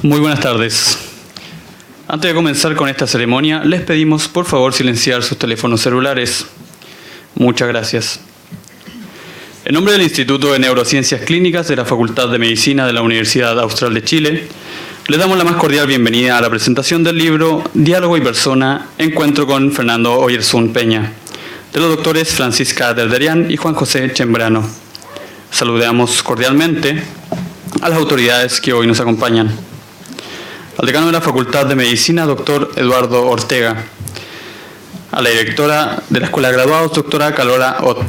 Muy buenas tardes. Antes de comenzar con esta ceremonia, les pedimos por favor silenciar sus teléfonos celulares. Muchas gracias. En nombre del Instituto de Neurociencias Clínicas de la Facultad de Medicina de la Universidad Austral de Chile, les damos la más cordial bienvenida a la presentación del libro Diálogo y Persona, Encuentro con Fernando Oyarzún Peña, de los doctores Francisca Derderian y Juan José Chambrano. Saludamos cordialmente a las autoridades que hoy nos acompañan. Al decano de la Facultad de Medicina, doctor Eduardo Ortega. A la directora de la Escuela de Graduados, doctora Carola Ott.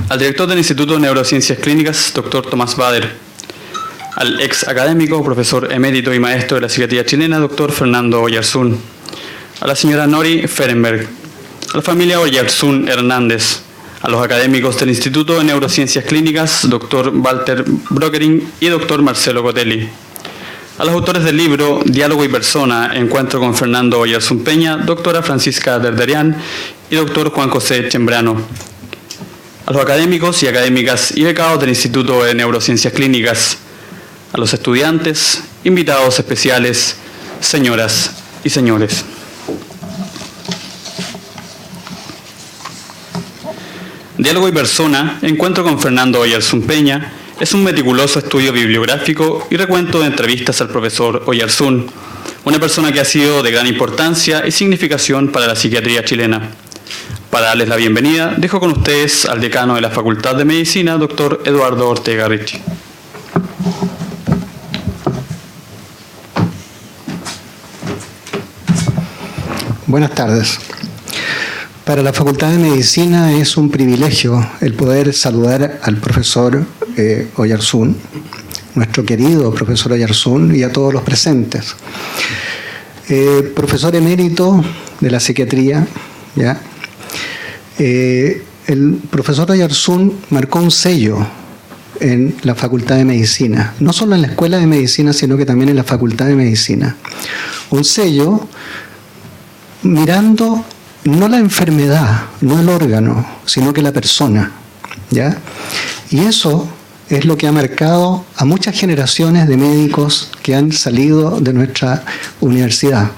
Al director del Instituto de Neurociencias Clínicas, doctor Tomás Bader. Al ex académico, profesor emérito y maestro de la psiquiatría chilena, doctor Fernando Oyarzún. A la señora Nori Ferenberg. A la familia Oyarzún Hernández. A los académicos del Instituto de Neurociencias Clínicas, doctor Walter Brokering y doctor Marcelo Cotelli. A los autores del libro Diálogo y Persona, Encuentro con Fernando Oyarzún Peña, doctora Francisca Derderian y doctor Juan José Chambrano. A los académicos y académicas y becados del Instituto de Neurociencias Clínicas. A los estudiantes, invitados especiales, señoras y señores. Diálogo y Persona, Encuentro con Fernando Oyarzún Peña, es un meticuloso estudio bibliográfico y recuento de entrevistas al profesor Oyarzún, una persona que ha sido de gran importancia y significación para la psiquiatría chilena. Para darles la bienvenida, dejo con ustedes al decano de la Facultad de Medicina, doctor Eduardo Ortega Ricci. Buenas tardes. Para la Facultad de Medicina es un privilegio el poder saludar al profesor Oyarzún, nuestro querido profesor Oyarzún, y a todos los presentes. Profesor emérito de la psiquiatría, ¿ya? El profesor Oyarzún marcó un sello en la Facultad de Medicina, no solo en la Escuela de Medicina, sino que también en la Facultad de Medicina. Un sello mirando no la enfermedad, no el órgano, sino que la persona, ¿ya? Y eso es lo que ha marcado a muchas generaciones de médicos que han salido de nuestra universidad.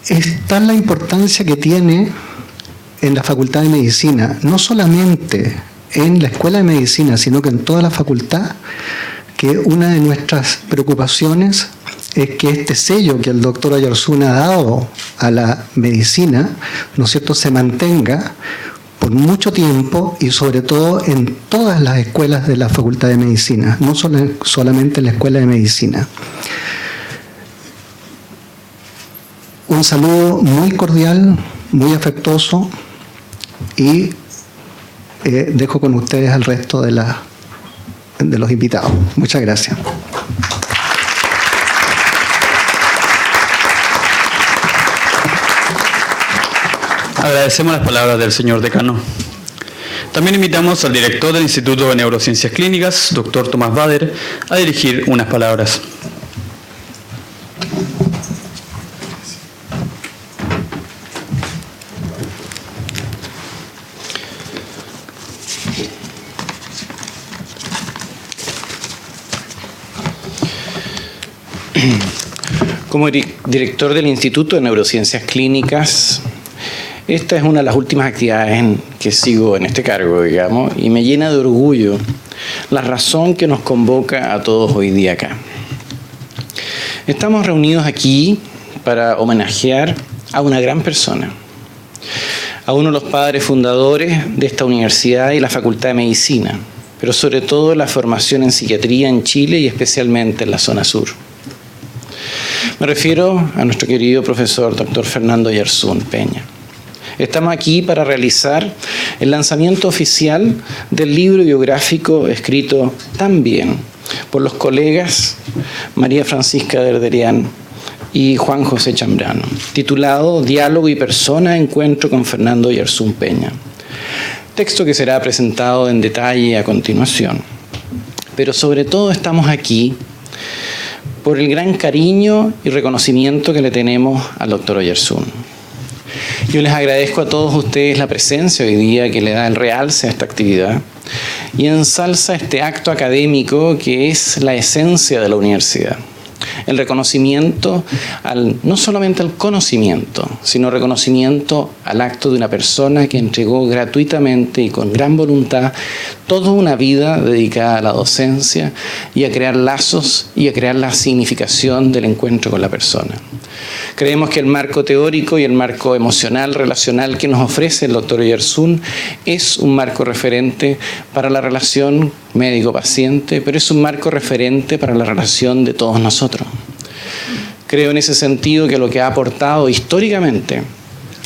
Es tal la importancia que tiene en la Facultad de Medicina, no solamente en la Escuela de Medicina, sino que en toda la facultad, que una de nuestras preocupaciones es que este sello que el doctor Oyarzún ha dado a la medicina, ¿no es cierto?, se mantenga por mucho tiempo y sobre todo en todas las escuelas de la Facultad de Medicina, no solamente en la Escuela de Medicina. Un saludo muy cordial, muy afectuoso y dejo con ustedes al resto de los invitados. Muchas gracias. Agradecemos las palabras del señor decano. También invitamos al director del Instituto de Neurociencias Clínicas, doctor Tomás Bader, a dirigir unas palabras. Como director del Instituto de Neurociencias Clínicas, esta es una de las últimas actividades en que sigo en este cargo, digamos, y me llena de orgullo la razón que nos convoca a todos hoy día acá. Estamos reunidos aquí para homenajear a una gran persona, a uno de los padres fundadores de esta universidad y la Facultad de Medicina, pero sobre todo la formación en psiquiatría en Chile y especialmente en la zona sur. Me refiero a nuestro querido profesor doctor Fernando Oyarzún Peña. Estamos aquí para realizar el lanzamiento oficial del libro biográfico escrito también por los colegas María Francisca Derderian y Juan José Chambrano, titulado Diálogo y Persona, Encuentro con Fernando Oyarzún Peña. Texto que será presentado en detalle a continuación. Pero sobre todo estamos aquí por el gran cariño y reconocimiento que le tenemos al doctor Oyarzún. Yo les agradezco a todos ustedes la presencia hoy día que le da el realce a esta actividad y ensalza este acto académico que es la esencia de la universidad. El reconocimiento no solamente al conocimiento, sino reconocimiento al acto de una persona que entregó gratuitamente y con gran voluntad toda una vida dedicada a la docencia y a crear lazos y a crear la significación del encuentro con la persona. Creemos que el marco teórico y el marco emocional, relacional que nos ofrece el doctor Oyarzún es un marco referente para la relación médico-paciente, pero es un marco referente para la relación de todos nosotros. Creo en ese sentido que lo que ha aportado históricamente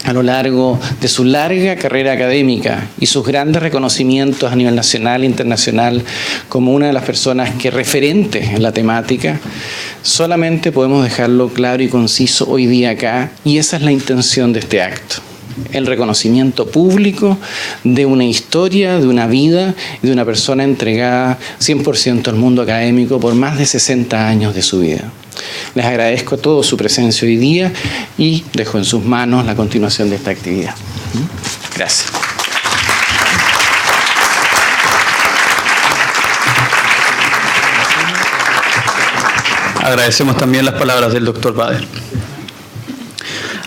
a lo largo de su larga carrera académica y sus grandes reconocimientos a nivel nacional e internacional como una de las personas que referente en la temática, solamente podemos dejarlo claro y conciso hoy día acá, y esa es la intención de este acto. El reconocimiento público de una historia, de una vida, de una persona entregada 100% al mundo académico por más de 60 años de su vida. Les agradezco a todos su presencia hoy día y dejo en sus manos la continuación de esta actividad. Gracias. Agradecemos también las palabras del doctor Bader.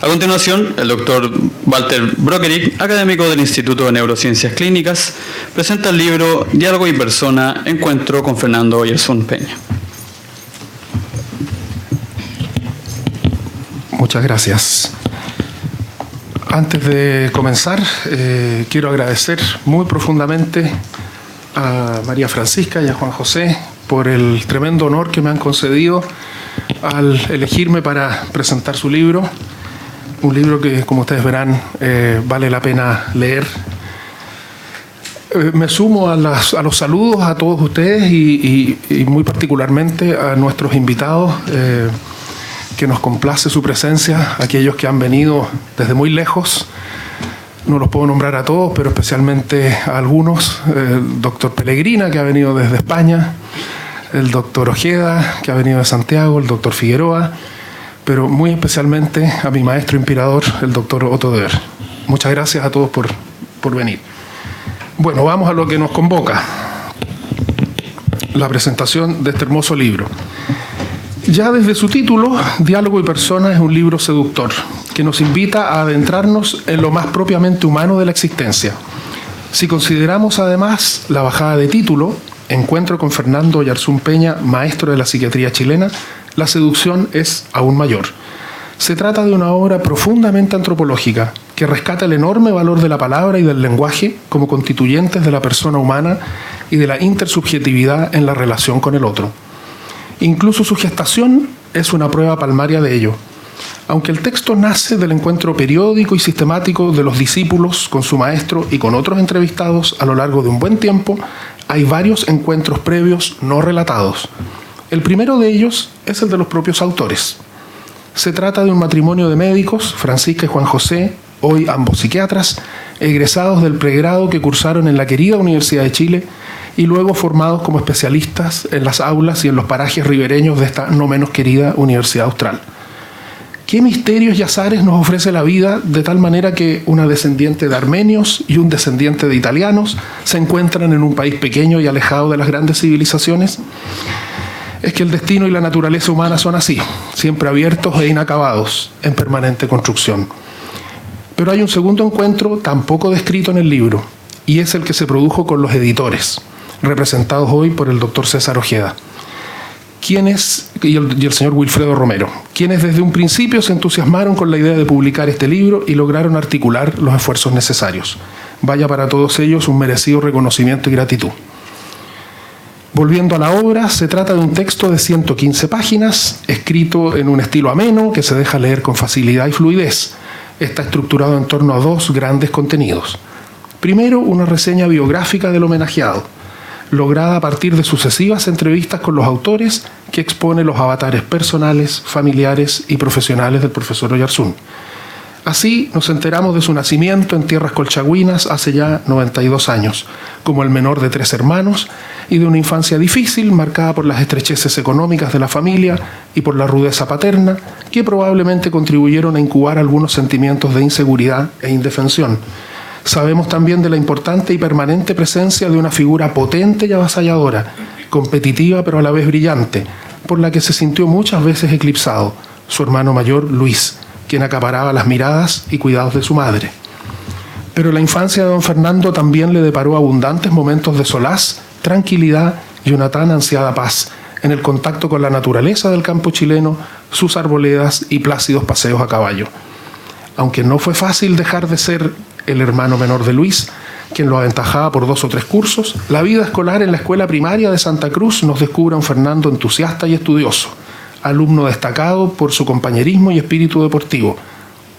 A continuación, el doctor Walter Brockerick, académico del Instituto de Neurociencias Clínicas, presenta el libro Diálogo y Persona, Encuentro con Fernando Oyarzún Peña. Muchas gracias. Antes de comenzar, quiero agradecer muy profundamente a María Francisca y a Juan José por el tremendo honor que me han concedido al elegirme para presentar su libro. Un libro que, como ustedes verán, vale la pena leer. Me sumo a los saludos a todos ustedes y muy particularmente a nuestros invitados, que nos complace su presencia, aquellos que han venido desde muy lejos. No los puedo nombrar a todos, pero especialmente a algunos. El doctor Pellegrina, que ha venido desde España, el doctor Ojeda, que ha venido de Santiago, el doctor Figueroa, pero muy especialmente a mi maestro inspirador, el doctor Otto Dever. Muchas gracias a todos por venir. Bueno, vamos a lo que nos convoca, la presentación de este hermoso libro. Ya desde su título, Diálogo y Persona es un libro seductor que nos invita a adentrarnos en lo más propiamente humano de la existencia. Si consideramos además la bajada de título, Encuentro con Fernando Oyarzún Peña, maestro de la psiquiatría chilena, la seducción es aún mayor. Se trata de una obra profundamente antropológica que rescata el enorme valor de la palabra y del lenguaje como constituyentes de la persona humana y de la intersubjetividad en la relación con el otro. Incluso su gestación es una prueba palmaria de ello. Aunque el texto nace del encuentro periódico y sistemático de los discípulos con su maestro y con otros entrevistados a lo largo de un buen tiempo, hay varios encuentros previos no relatados. El primero de ellos es el de los propios autores. Se trata de un matrimonio de médicos, Francisca y Juan José, hoy ambos psiquiatras, egresados del pregrado que cursaron en la querida Universidad de Chile y luego formados como especialistas en las aulas y en los parajes ribereños de esta no menos querida Universidad Austral. ¿Qué misterios y azares nos ofrece la vida de tal manera que una descendiente de armenios y un descendiente de italianos se encuentran en un país pequeño y alejado de las grandes civilizaciones? Es que el destino y la naturaleza humana son así, siempre abiertos e inacabados, en permanente construcción. Pero hay un segundo encuentro tampoco descrito en el libro, y es el que se produjo con los editores, representados hoy por el doctor César Ojeda, y el señor Wilfredo Romero, quienes desde un principio se entusiasmaron con la idea de publicar este libro y lograron articular los esfuerzos necesarios. Vaya para todos ellos un merecido reconocimiento y gratitud. Volviendo a la obra, se trata de un texto de 115 páginas, escrito en un estilo ameno que se deja leer con facilidad y fluidez. Está estructurado en torno a dos grandes contenidos. Primero, una reseña biográfica del homenajeado, lograda a partir de sucesivas entrevistas con los autores, que expone los avatares personales, familiares y profesionales del profesor Oyarzún. Así nos enteramos de su nacimiento en tierras colchagüinas hace ya 92 años, como el menor de 3 hermanos, y de una infancia difícil marcada por las estrecheces económicas de la familia y por la rudeza paterna, que probablemente contribuyeron a incubar algunos sentimientos de inseguridad e indefensión. Sabemos también de la importante y permanente presencia de una figura potente y avasalladora, competitiva pero a la vez brillante, por la que se sintió muchas veces eclipsado, su hermano mayor Luis, quien acaparaba las miradas y cuidados de su madre. Pero la infancia de don Fernando también le deparó abundantes momentos de solaz, tranquilidad y una tan ansiada paz en el contacto con la naturaleza del campo chileno, sus arboledas y plácidos paseos a caballo. Aunque no fue fácil dejar de ser el hermano menor de Luis, quien lo aventajaba por 2 o 3 cursos, la vida escolar en la escuela primaria de Santa Cruz nos descubre a un Fernando entusiasta y estudioso, alumno destacado por su compañerismo y espíritu deportivo,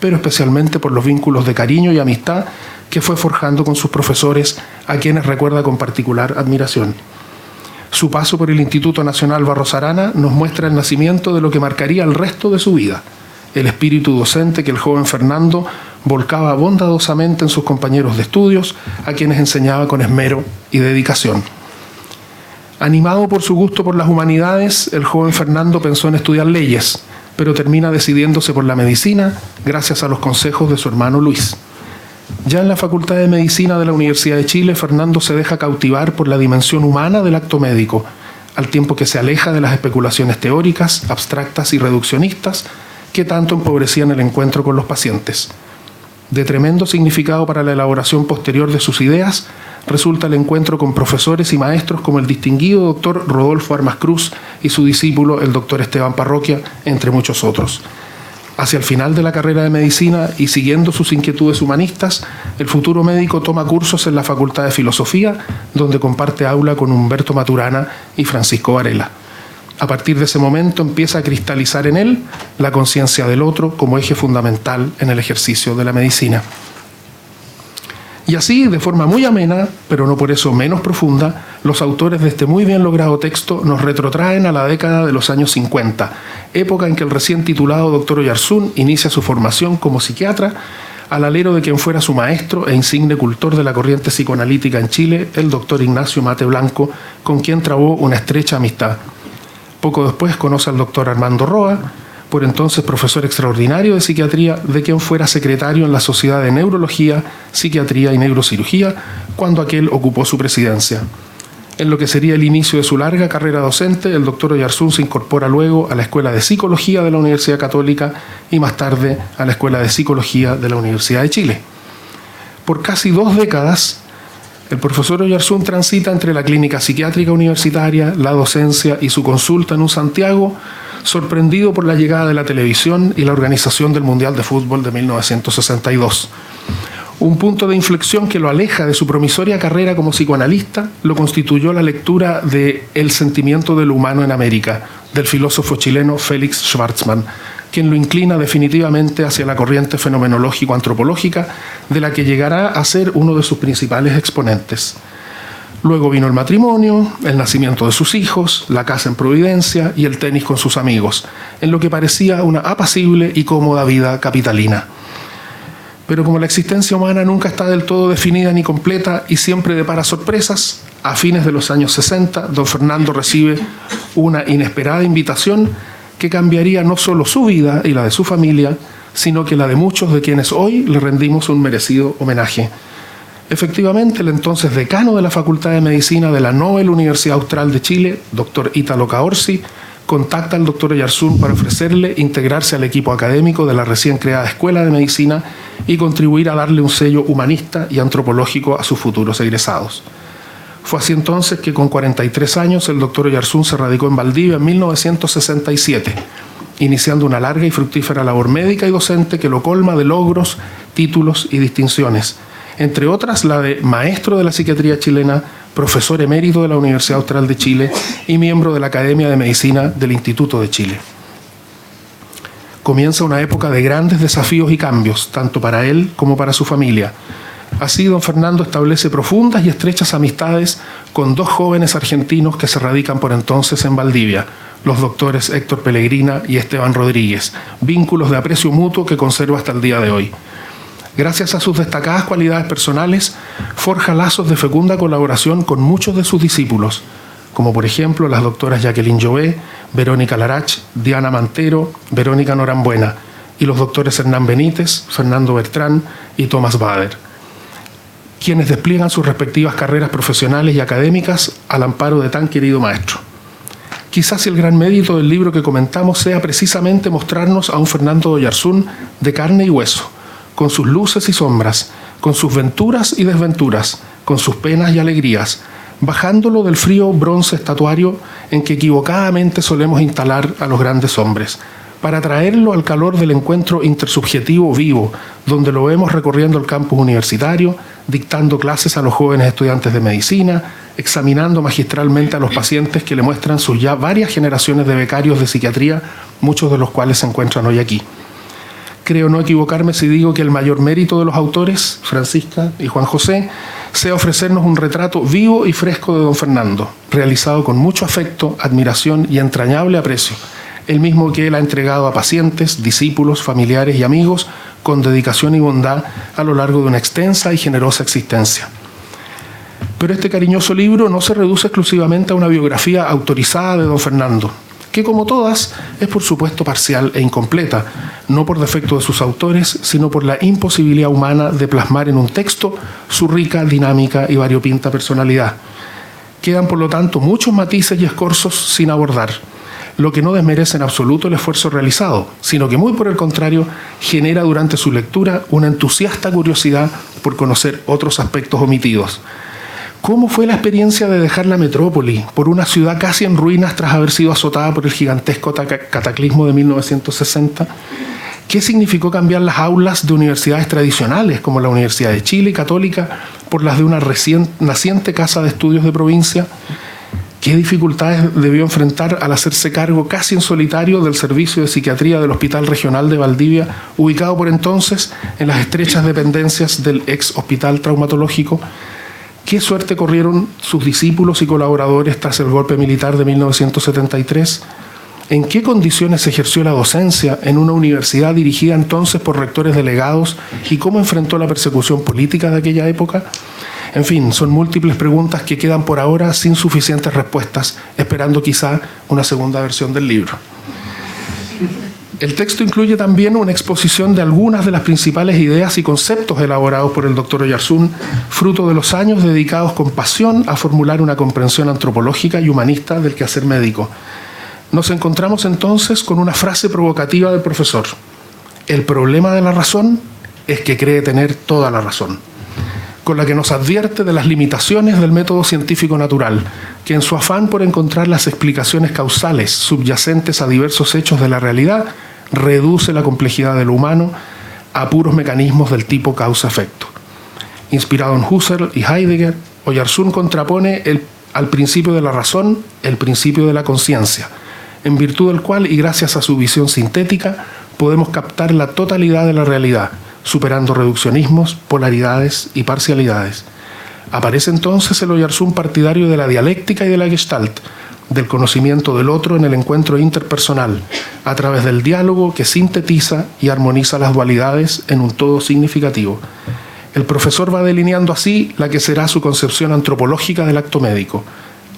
pero especialmente por los vínculos de cariño y amistad que fue forjando con sus profesores, a quienes recuerda con particular admiración. Su paso por el Instituto Nacional Barros Arana nos muestra el nacimiento de lo que marcaría el resto de su vida, el espíritu docente que el joven Fernando volcaba bondadosamente en sus compañeros de estudios, a quienes enseñaba con esmero y dedicación. Animado por su gusto por las humanidades, el joven Fernando pensó en estudiar leyes, pero termina decidiéndose por la medicina gracias a los consejos de su hermano Luis. Ya en la Facultad de Medicina de la Universidad de Chile, Fernando se deja cautivar por la dimensión humana del acto médico, al tiempo que se aleja de las especulaciones teóricas, abstractas y reduccionistas que tanto empobrecían el encuentro con los pacientes. De tremendo significado para la elaboración posterior de sus ideas, resulta el encuentro con profesores y maestros como el distinguido doctor Rodolfo Armas Cruz y su discípulo, el doctor Esteban Parroquia, entre muchos otros. Hacia el final de la carrera de medicina y siguiendo sus inquietudes humanistas, el futuro médico toma cursos en la Facultad de Filosofía, donde comparte aula con Humberto Maturana y Francisco Varela. A partir de ese momento empieza a cristalizar en él la conciencia del otro como eje fundamental en el ejercicio de la medicina. Y así, de forma muy amena, pero no por eso menos profunda, los autores de este muy bien logrado texto nos retrotraen a la década de los años 50, época en que el recién titulado doctor Oyarzún inicia su formación como psiquiatra, al alero de quien fuera su maestro e insigne cultor de la corriente psicoanalítica en Chile, el doctor Ignacio Mate Blanco, con quien trabó una estrecha amistad. Poco después conoce al doctor Armando Roa, por entonces profesor extraordinario de psiquiatría, de quien fuera secretario en la Sociedad de Neurología, Psiquiatría y Neurocirugía, cuando aquel ocupó su presidencia. En lo que sería el inicio de su larga carrera docente, el doctor Oyarzún se incorpora luego a la Escuela de Psicología de la Universidad Católica y más tarde a la Escuela de Psicología de la Universidad de Chile. Por casi 2 décadas, el profesor Oyarzún transita entre la clínica psiquiátrica universitaria, la docencia y su consulta en un Santiago sorprendido por la llegada de la televisión y la organización del Mundial de Fútbol de 1962. Un punto de inflexión que lo aleja de su promisoria carrera como psicoanalista lo constituyó la lectura de El sentimiento de lo humano en América, del filósofo chileno Félix Schwartzman, quien lo inclina definitivamente hacia la corriente fenomenológico-antropológica de la que llegará a ser uno de sus principales exponentes. Luego vino el matrimonio, el nacimiento de sus hijos, la casa en Providencia y el tenis con sus amigos, en lo que parecía una apacible y cómoda vida capitalina. Pero como la existencia humana nunca está del todo definida ni completa y siempre depara sorpresas, a fines de los años 60, don Fernando recibe una inesperada invitación que cambiaría no solo su vida y la de su familia, sino que la de muchos de quienes hoy le rendimos un merecido homenaje. Efectivamente, el entonces decano de la Facultad de Medicina de la Nobel Universidad Austral de Chile, doctor Ítalo Caorsi, contacta al doctor Oyarzún para ofrecerle integrarse al equipo académico de la recién creada Escuela de Medicina y contribuir a darle un sello humanista y antropológico a sus futuros egresados. Fue así entonces que con 43 años el doctor Oyarzún se radicó en Valdivia en 1967, iniciando una larga y fructífera labor médica y docente que lo colma de logros, títulos y distinciones, entre otras la de maestro de la psiquiatría chilena, profesor emérito de la Universidad Austral de Chile y miembro de la Academia de Medicina del Instituto de Chile. Comienza una época de grandes desafíos y cambios, tanto para él como para su familia. Así, don Fernando establece profundas y estrechas amistades con 2 jóvenes argentinos que se radican por entonces en Valdivia, los doctores Héctor Pellegrina y Esteban Rodríguez, vínculos de aprecio mutuo que conserva hasta el día de hoy. Gracias a sus destacadas cualidades personales, forja lazos de fecunda colaboración con muchos de sus discípulos, como por ejemplo las doctoras Jacqueline Jové, Verónica Larach, Diana Mantero, Verónica Norambuena, y los doctores Hernán Benítez, Fernando Bertrán y Tomás Bader. quienes despliegan sus respectivas carreras profesionales y académicas al amparo de tan querido maestro. Quizás el gran mérito del libro que comentamos sea precisamente mostrarnos a un Fernando Oyarzún de carne y hueso, con sus luces y sombras, con sus venturas y desventuras, con sus penas y alegrías, bajándolo del frío bronce estatuario en que equivocadamente solemos instalar a los grandes hombres, para traerlo al calor del encuentro intersubjetivo vivo, donde lo vemos recorriendo el campus universitario, dictando clases a los jóvenes estudiantes de medicina, examinando magistralmente a los pacientes que le muestran sus ya varias generaciones de becarios de psiquiatría, muchos de los cuales se encuentran hoy aquí. Creo no equivocarme si digo que el mayor mérito de los autores, Francisca y Juan José, sea ofrecernos un retrato vivo y fresco de don Fernando, realizado con mucho afecto, admiración y entrañable aprecio, el mismo que él ha entregado a pacientes, discípulos, familiares y amigos con dedicación y bondad a lo largo de una extensa y generosa existencia. Pero este cariñoso libro no se reduce exclusivamente a una biografía autorizada de don Fernando, que como todas es por supuesto parcial e incompleta, no por defecto de sus autores, sino por la imposibilidad humana de plasmar en un texto su rica, dinámica y variopinta personalidad. Quedan por lo tanto muchos matices y escorzos sin abordar, lo que no desmerece en absoluto el esfuerzo realizado, sino que muy por el contrario genera durante su lectura una entusiasta curiosidad por conocer otros aspectos omitidos. ¿Cómo fue la experiencia de dejar la metrópoli por una ciudad casi en ruinas tras haber sido azotada por el gigantesco cataclismo de 1960? ¿Qué significó cambiar las aulas de universidades tradicionales como la Universidad de Chile, católica, por las de una recién naciente casa de estudios de provincia? ¿Qué dificultades debió enfrentar al hacerse cargo casi en solitario del servicio de psiquiatría del Hospital Regional de Valdivia, ubicado por entonces en las estrechas dependencias del ex hospital traumatológico? ¿Qué suerte corrieron sus discípulos y colaboradores tras el golpe militar de 1973? ¿En qué condiciones ejerció la docencia en una universidad dirigida entonces por rectores delegados y cómo enfrentó la persecución política de aquella época? En fin, son múltiples preguntas que quedan por ahora sin suficientes respuestas, esperando quizá una segunda versión del libro. El texto incluye también una exposición de algunas de las principales ideas y conceptos elaborados por el doctor Oyarzún, fruto de los años dedicados con pasión a formular una comprensión antropológica y humanista del quehacer médico. Nos encontramos entonces con una frase provocativa del profesor: el problema de la razón es que cree tener toda la razón, con la que nos advierte de las limitaciones del método científico natural, que en su afán por encontrar las explicaciones causales subyacentes a diversos hechos de la realidad, reduce la complejidad de lo humano a puros mecanismos del tipo causa-efecto. Inspirado en Husserl y Heidegger, Oyarzún contrapone al principio de la razón el principio de la conciencia, en virtud del cual y gracias a su visión sintética podemos captar la totalidad de la realidad, superando reduccionismos, polaridades y parcialidades. Aparece entonces el Oyarzún partidario de la dialéctica y de la Gestalt, del conocimiento del otro en el encuentro interpersonal, a través del diálogo que sintetiza y armoniza las dualidades en un todo significativo. El profesor va delineando así la que será su concepción antropológica del acto médico.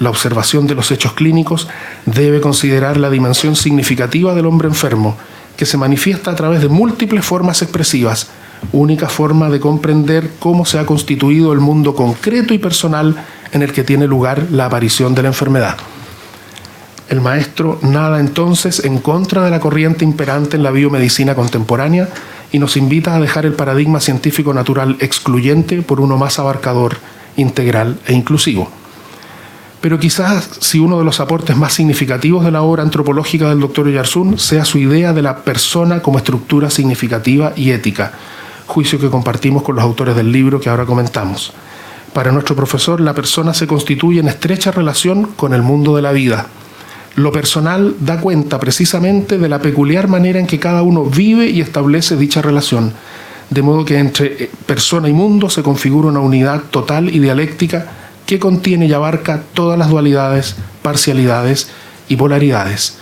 La observación de los hechos clínicos debe considerar la dimensión significativa del hombre enfermo, que se manifiesta a través de múltiples formas expresivas, única forma de comprender cómo se ha constituido el mundo concreto y personal en el que tiene lugar la aparición de la enfermedad. El maestro nada entonces en contra de la corriente imperante en la biomedicina contemporánea y nos invita a dejar el paradigma científico natural excluyente por uno más abarcador, integral e inclusivo. Pero quizás si uno de los aportes más significativos de la obra antropológica del doctor Oyarzún sea su idea de la persona como estructura significativa y ética, juicio que compartimos con los autores del libro que ahora comentamos. Para nuestro profesor, la persona se constituye en estrecha relación con el mundo de la vida. Lo personal da cuenta precisamente de la peculiar manera en que cada uno vive y establece dicha relación, de modo que entre persona y mundo se configura una unidad total y dialéctica que contiene y abarca todas las dualidades, parcialidades y polaridades.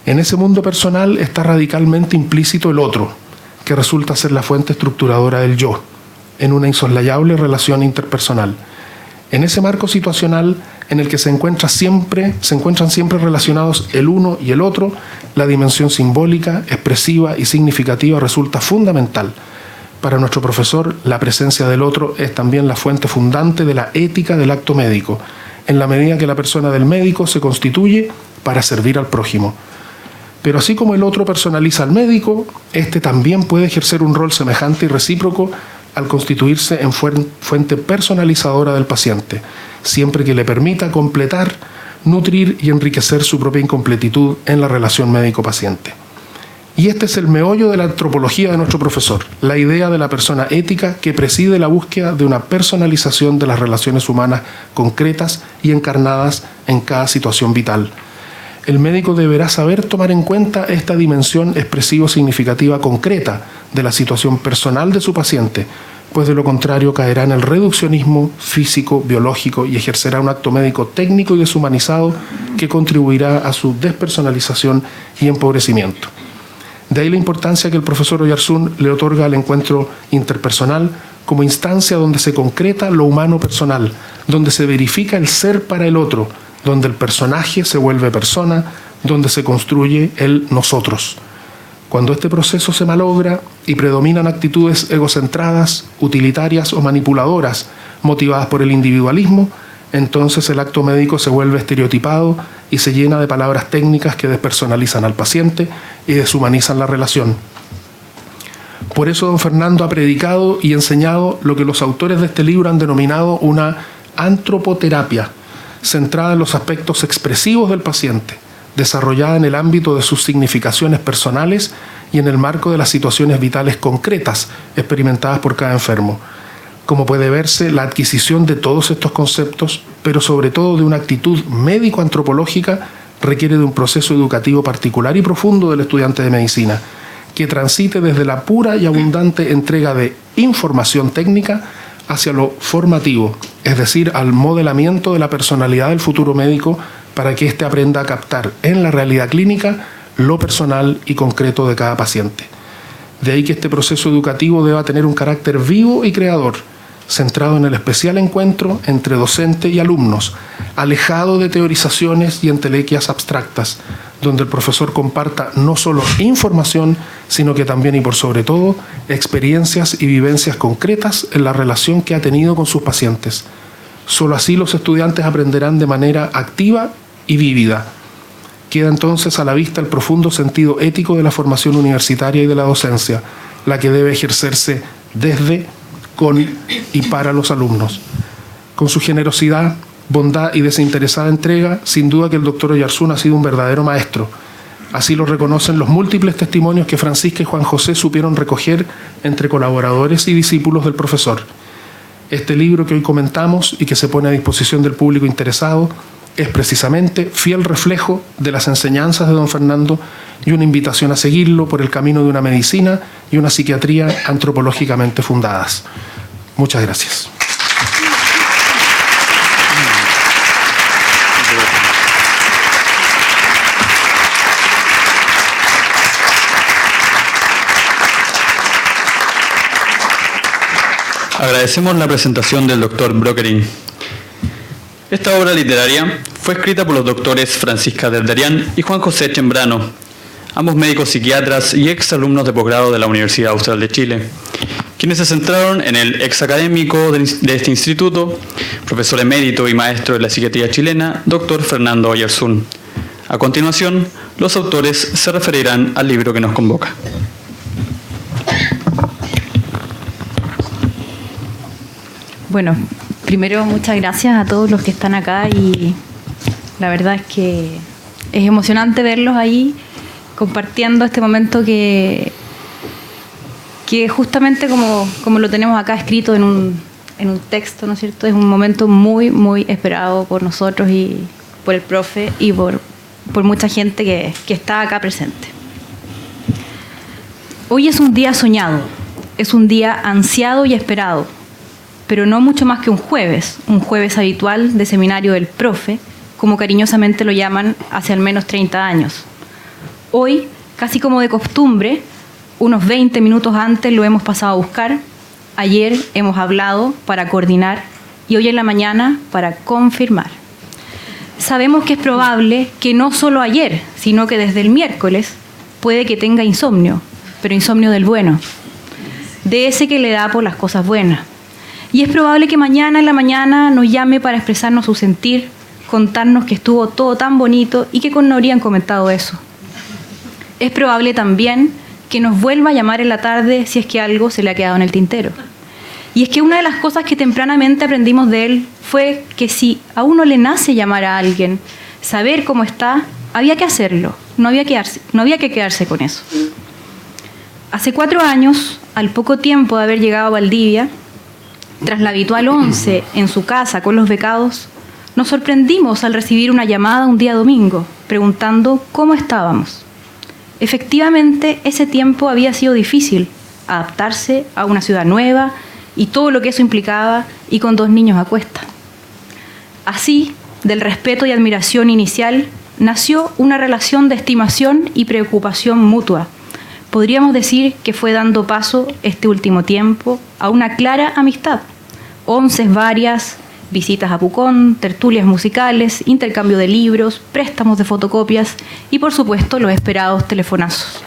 En ese mundo personal está radicalmente implícito el otro, que resulta ser la fuente estructuradora del yo, en una insoslayable relación interpersonal. En ese marco situacional en el que se encuentran siempre relacionados el uno y el otro, la dimensión simbólica, expresiva y significativa resulta fundamental, Para nuestro profesor, la presencia del otro es también la fuente fundante de la ética del acto médico, en la medida que la persona del médico se constituye para servir al prójimo. Pero así como el otro personaliza al médico, éste también puede ejercer un rol semejante y recíproco al constituirse en fuente personalizadora del paciente, siempre que le permita completar, nutrir y enriquecer su propia incompletitud en la relación médico-paciente. Y este es el meollo de la antropología de nuestro profesor, la idea de la persona ética que preside la búsqueda de una personalización de las relaciones humanas concretas y encarnadas en cada situación vital. El médico deberá saber tomar en cuenta esta dimensión expresivo-significativa concreta de la situación personal de su paciente, pues de lo contrario caerá en el reduccionismo físico, biológico y ejercerá un acto médico técnico y deshumanizado que contribuirá a su despersonalización y empobrecimiento. De ahí la importancia que el profesor Oyarzún le otorga al encuentro interpersonal como instancia donde se concreta lo humano personal, donde se verifica el ser para el otro, donde el personaje se vuelve persona, donde se construye el nosotros. Cuando este proceso se malogra y predominan actitudes egocentradas, utilitarias o manipuladoras, motivadas por el individualismo, entonces el acto médico se vuelve estereotipado y se llena de palabras técnicas que despersonalizan al paciente y deshumanizan la relación. Por eso don Fernando ha predicado y enseñado lo que los autores de este libro han denominado una antropoterapia, centrada en los aspectos expresivos del paciente, desarrollada en el ámbito de sus significaciones personales y en el marco de las situaciones vitales concretas experimentadas por cada enfermo. Como puede verse, la adquisición de todos estos conceptos, pero sobre todo de una actitud médico-antropológica, requiere de un proceso educativo particular y profundo del estudiante de medicina, que transite desde la pura y abundante entrega de información técnica hacia lo formativo, es decir, al modelamiento de la personalidad del futuro médico para que éste aprenda a captar en la realidad clínica lo personal y concreto de cada paciente. De ahí que este proceso educativo deba tener un carácter vivo y creador, centrado en el especial encuentro entre docente y alumnos, alejado de teorizaciones y entelequias abstractas, donde el profesor comparta no solo información, sino que también y por sobre todo experiencias y vivencias concretas en la relación que ha tenido con sus pacientes. Solo así los estudiantes aprenderán de manera activa y vívida. Queda entonces a la vista el profundo sentido ético de la formación universitaria y de la docencia, la que debe ejercerse desde, con y para los alumnos. Con su generosidad, bondad y desinteresada entrega, sin duda que el doctor Oyarzún ha sido un verdadero maestro. Así lo reconocen los múltiples testimonios que Francisca y Juan José supieron recoger entre colaboradores y discípulos del profesor. Este libro que hoy comentamos y que se pone a disposición del público interesado es precisamente fiel reflejo de las enseñanzas de don Fernando y una invitación a seguirlo por el camino de una medicina y una psiquiatría antropológicamente fundadas. Muchas gracias. Agradecemos la presentación del doctor Brockering. Esta obra literaria fue escrita por los doctores Francisca Derderian y Juan José Chembrano, ambos médicos psiquiatras y exalumnos de posgrado de la Universidad Austral de Chile, quienes se centraron en el exacadémico de este instituto, profesor emérito y maestro de la psiquiatría chilena, doctor Fernando Oyarzún. A continuación, los autores se referirán al libro que nos convoca. Bueno, primero muchas gracias a todos los que están acá y la verdad es que es emocionante verlos ahí compartiendo este momento que justamente como lo tenemos acá escrito en un texto, ¿no es cierto? Es un momento muy, muy esperado por nosotros y por el profe y por mucha gente que está acá presente. Hoy es un día soñado, es un día ansiado y esperado, pero no mucho más que un jueves habitual de seminario del profe, como cariñosamente lo llaman hace al menos 30 años. Hoy, casi como de costumbre, unos 20 minutos antes lo hemos pasado a buscar, ayer hemos hablado para coordinar y hoy en la mañana para confirmar. Sabemos que es probable que no solo ayer, sino que desde el miércoles puede que tenga insomnio, pero insomnio del bueno. de ese que le da por las cosas buenas. Y es probable que mañana en la mañana nos llame para expresarnos su sentir, contarnos que estuvo todo tan bonito y que no habrían comentado eso. Es probable también que nos vuelva a llamar en la tarde si es que algo se le ha quedado en el tintero. Y es que una de las cosas que tempranamente aprendimos de él fue que si a uno le nace llamar a alguien, saber cómo está, había que hacerlo, no había que quedarse con eso. Hace 4 años, al poco tiempo de haber llegado a Valdivia, tras la habitual 11 en su casa con los becados, nos sorprendimos al recibir una llamada un día domingo, preguntando cómo estábamos. Efectivamente, ese tiempo había sido difícil, adaptarse a una ciudad nueva y todo lo que eso implicaba, y con 2 niños a cuesta. Así, del respeto y admiración inicial, nació una relación de estimación y preocupación mutua. Podríamos decir que fue dando paso este último tiempo a una clara amistad. 11 varias, visitas a Pucón, tertulias musicales, intercambio de libros, préstamos de fotocopias y, por supuesto, los esperados telefonazos.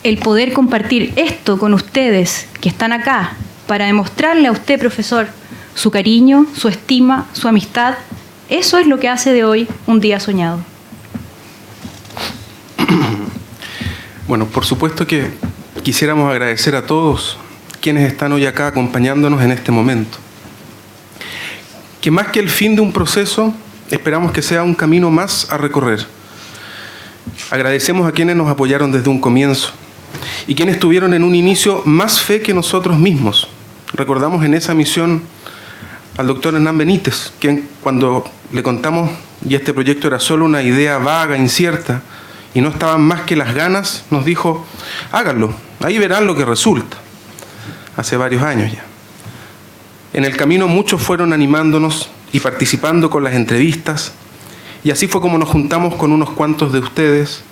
El poder compartir esto con ustedes que están acá para demostrarle a usted, profesor, su cariño, su estima, su amistad, eso es lo que hace de hoy un día soñado. Bueno, por supuesto que quisiéramos agradecer a todos quienes están hoy acá acompañándonos en este momento. Que más que el fin de un proceso, esperamos que sea un camino más a recorrer. Agradecemos a quienes nos apoyaron desde un comienzo y quienes tuvieron en un inicio más fe que nosotros mismos. Recordamos en esa misión al doctor Hernán Benítez, quien cuando le contamos y este proyecto era solo una idea vaga, incierta, y no estaban más que las ganas, nos dijo, háganlo, ahí verán lo que resulta. Hace varios años ya. En el camino muchos fueron animándonos y participando con las entrevistas, y así fue como nos juntamos con unos cuantos de ustedes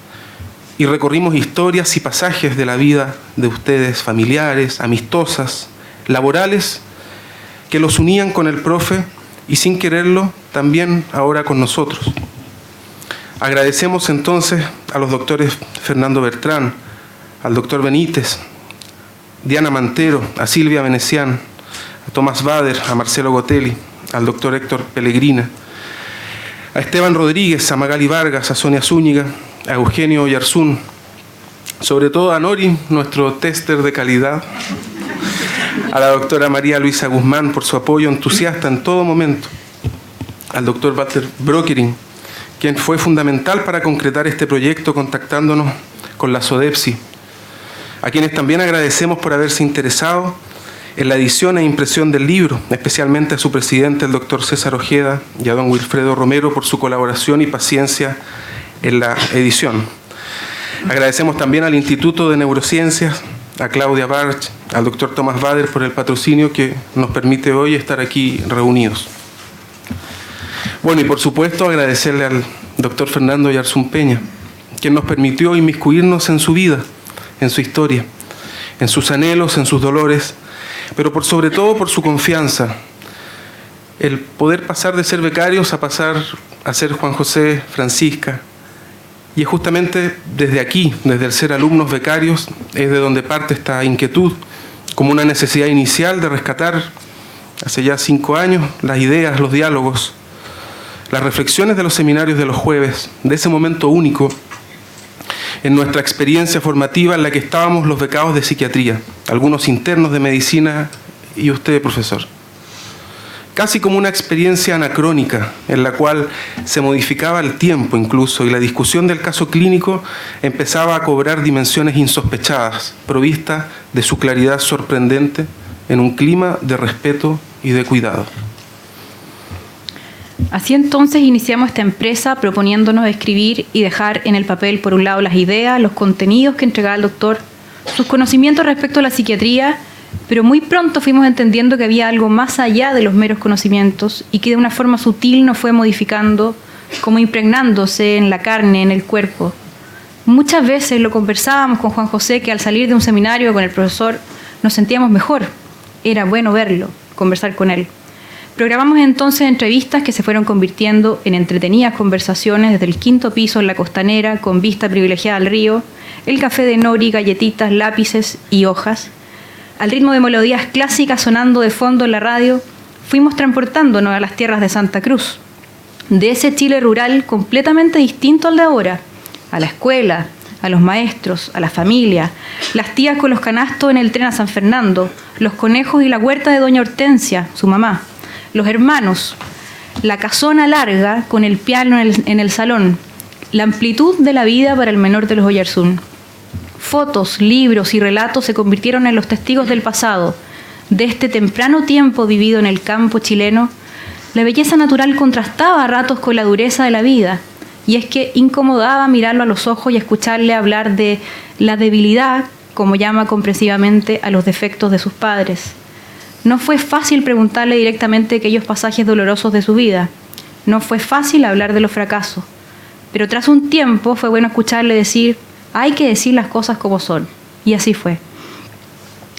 y recorrimos historias y pasajes de la vida de ustedes, familiares, amistosas, laborales, que los unían con el profe y sin quererlo también ahora con nosotros. Agradecemos entonces a los doctores Fernando Bertrán, al doctor Benítez, Diana Mantero, a Silvia Venecián, a Tomás Bader, a Marcelo Gotelli, al doctor Héctor Pellegrina, a Esteban Rodríguez, a Magali Vargas, a Sonia Zúñiga, a Eugenio Oyarzún, sobre todo a Nori, nuestro tester de calidad, a la doctora María Luisa Guzmán por su apoyo entusiasta en todo momento, al doctor Walter Brokering, quien fue fundamental para concretar este proyecto contactándonos con la SODEPSI, a quienes también agradecemos por haberse interesado en la edición e impresión del libro, especialmente a su presidente, el doctor César Ojeda, y a don Wilfredo Romero por su colaboración y paciencia en la edición. Agradecemos también al Instituto de Neurociencias, a Claudia Barch, al doctor Tomás Bader por el patrocinio que nos permite hoy estar aquí reunidos. Bueno, y por supuesto agradecerle al doctor Fernando Oyarzún Peña, quien nos permitió inmiscuirnos en su vida, en su historia, en sus anhelos, en sus dolores, pero por sobre todo por su confianza. El poder pasar de ser becarios a pasar a ser Juan José, Francisca. Y es justamente desde aquí, desde el ser alumnos becarios, es de donde parte esta inquietud, como una necesidad inicial de rescatar, hace ya 5 años, las ideas, los diálogos, las reflexiones de los seminarios de los jueves, de ese momento único en nuestra experiencia formativa en la que estábamos los becados de psiquiatría, algunos internos de medicina y usted, profesor. Casi como una experiencia anacrónica en la cual se modificaba el tiempo incluso y la discusión del caso clínico empezaba a cobrar dimensiones insospechadas, provista de su claridad sorprendente en un clima de respeto y de cuidado. Así entonces iniciamos esta empresa proponiéndonos escribir y dejar en el papel, por un lado, las ideas, los contenidos que entregaba el doctor, sus conocimientos respecto a la psiquiatría, pero muy pronto fuimos entendiendo que había algo más allá de los meros conocimientos y que de una forma sutil nos fue modificando, como impregnándose en la carne, en el cuerpo. Muchas veces lo conversábamos con Juan José, que al salir de un seminario con el profesor nos sentíamos mejor. Era bueno verlo, conversar con él. Programamos entonces entrevistas que se fueron convirtiendo en entretenidas conversaciones desde el 5º piso en la Costanera, con vista privilegiada al río, el café de nori, galletitas, lápices y hojas. Al ritmo de melodías clásicas sonando de fondo en la radio, fuimos transportándonos a las tierras de Santa Cruz, de ese Chile rural completamente distinto al de ahora, a la escuela, a los maestros, a la familia, las tías con los canastos en el tren a San Fernando, los conejos y la huerta de doña Hortensia, su mamá, los hermanos, la casona larga con el piano en el salón, la amplitud de la vida para el menor de los Oyarzún. Fotos, libros y relatos se convirtieron en los testigos del pasado, de este temprano tiempo vivido en el campo chileno. La belleza natural contrastaba a ratos con la dureza de la vida, y es que incomodaba mirarlo a los ojos y escucharle hablar de la debilidad, como llama comprensivamente a los defectos de sus padres. No fue fácil preguntarle directamente aquellos pasajes dolorosos de su vida. No fue fácil hablar de los fracasos. Pero tras un tiempo fue bueno escucharle decir: hay que decir las cosas como son. Y así fue.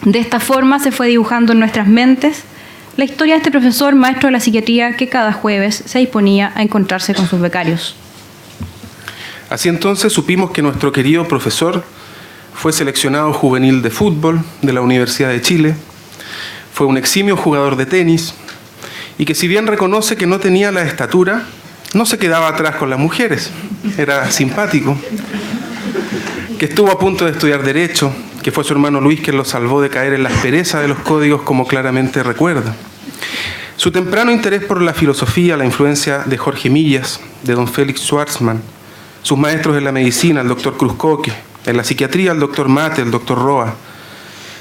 De esta forma se fue dibujando en nuestras mentes la historia de este profesor maestro de la psiquiatría que cada jueves se disponía a encontrarse con sus becarios. Así entonces supimos que nuestro querido profesor fue seleccionado juvenil de fútbol de la Universidad de Chile, fue un eximio jugador de tenis y que, si bien reconoce que no tenía la estatura, no se quedaba atrás con las mujeres, era simpático, que estuvo a punto de estudiar Derecho, que fue su hermano Luis quien lo salvó de caer en la aspereza de los códigos, como claramente recuerda. Su temprano interés por la filosofía, la influencia de Jorge Millas, de don Félix Schwarzman, sus maestros en la medicina, el doctor Cruzcoque, en la psiquiatría, el doctor Mate, el doctor Roa.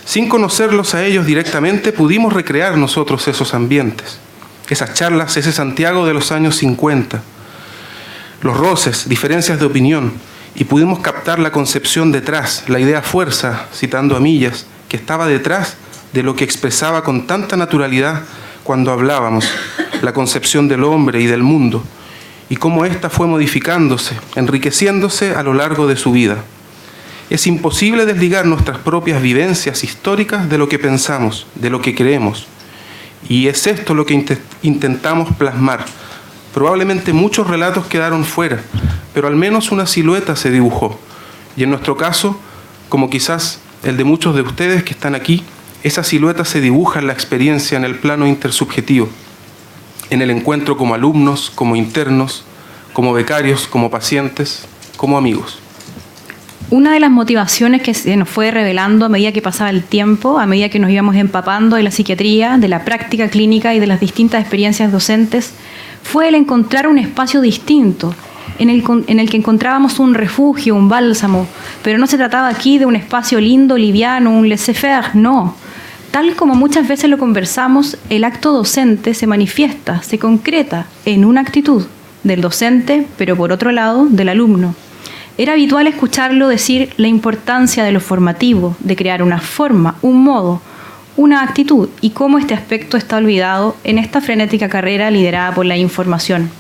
Sin conocerlos a ellos directamente, pudimos recrear nosotros esos ambientes, esas charlas, ese Santiago de los años 50, los roces, diferencias de opinión, y pudimos captar la concepción detrás, la idea fuerza, citando a Millas, que estaba detrás de lo que expresaba con tanta naturalidad cuando hablábamos, la concepción del hombre y del mundo, y cómo ésta fue modificándose, enriqueciéndose a lo largo de su vida. Es imposible desligar nuestras propias vivencias históricas de lo que pensamos, de lo que creemos. Y es esto lo que intentamos plasmar. Probablemente muchos relatos quedaron fuera, pero al menos una silueta se dibujó. Y en nuestro caso, como quizás el de muchos de ustedes que están aquí, esa silueta se dibuja en la experiencia, en el plano intersubjetivo, en el encuentro como alumnos, como internos, como becarios, como pacientes, como amigos. Una de las motivaciones que se nos fue revelando a medida que pasaba el tiempo, a medida que nos íbamos empapando de la psiquiatría, de la práctica clínica y de las distintas experiencias docentes, fue el encontrar un espacio distinto, en el que encontrábamos un refugio, un bálsamo, pero no se trataba aquí de un espacio lindo, liviano, un laissez-faire, no. Tal como muchas veces lo conversamos, el acto docente se manifiesta, se concreta en una actitud del docente, pero por otro lado, del alumno. Era habitual escucharlo decir la importancia de lo formativo, de crear una forma, un modo, una actitud, y cómo este aspecto está olvidado en esta frenética carrera liderada por la información.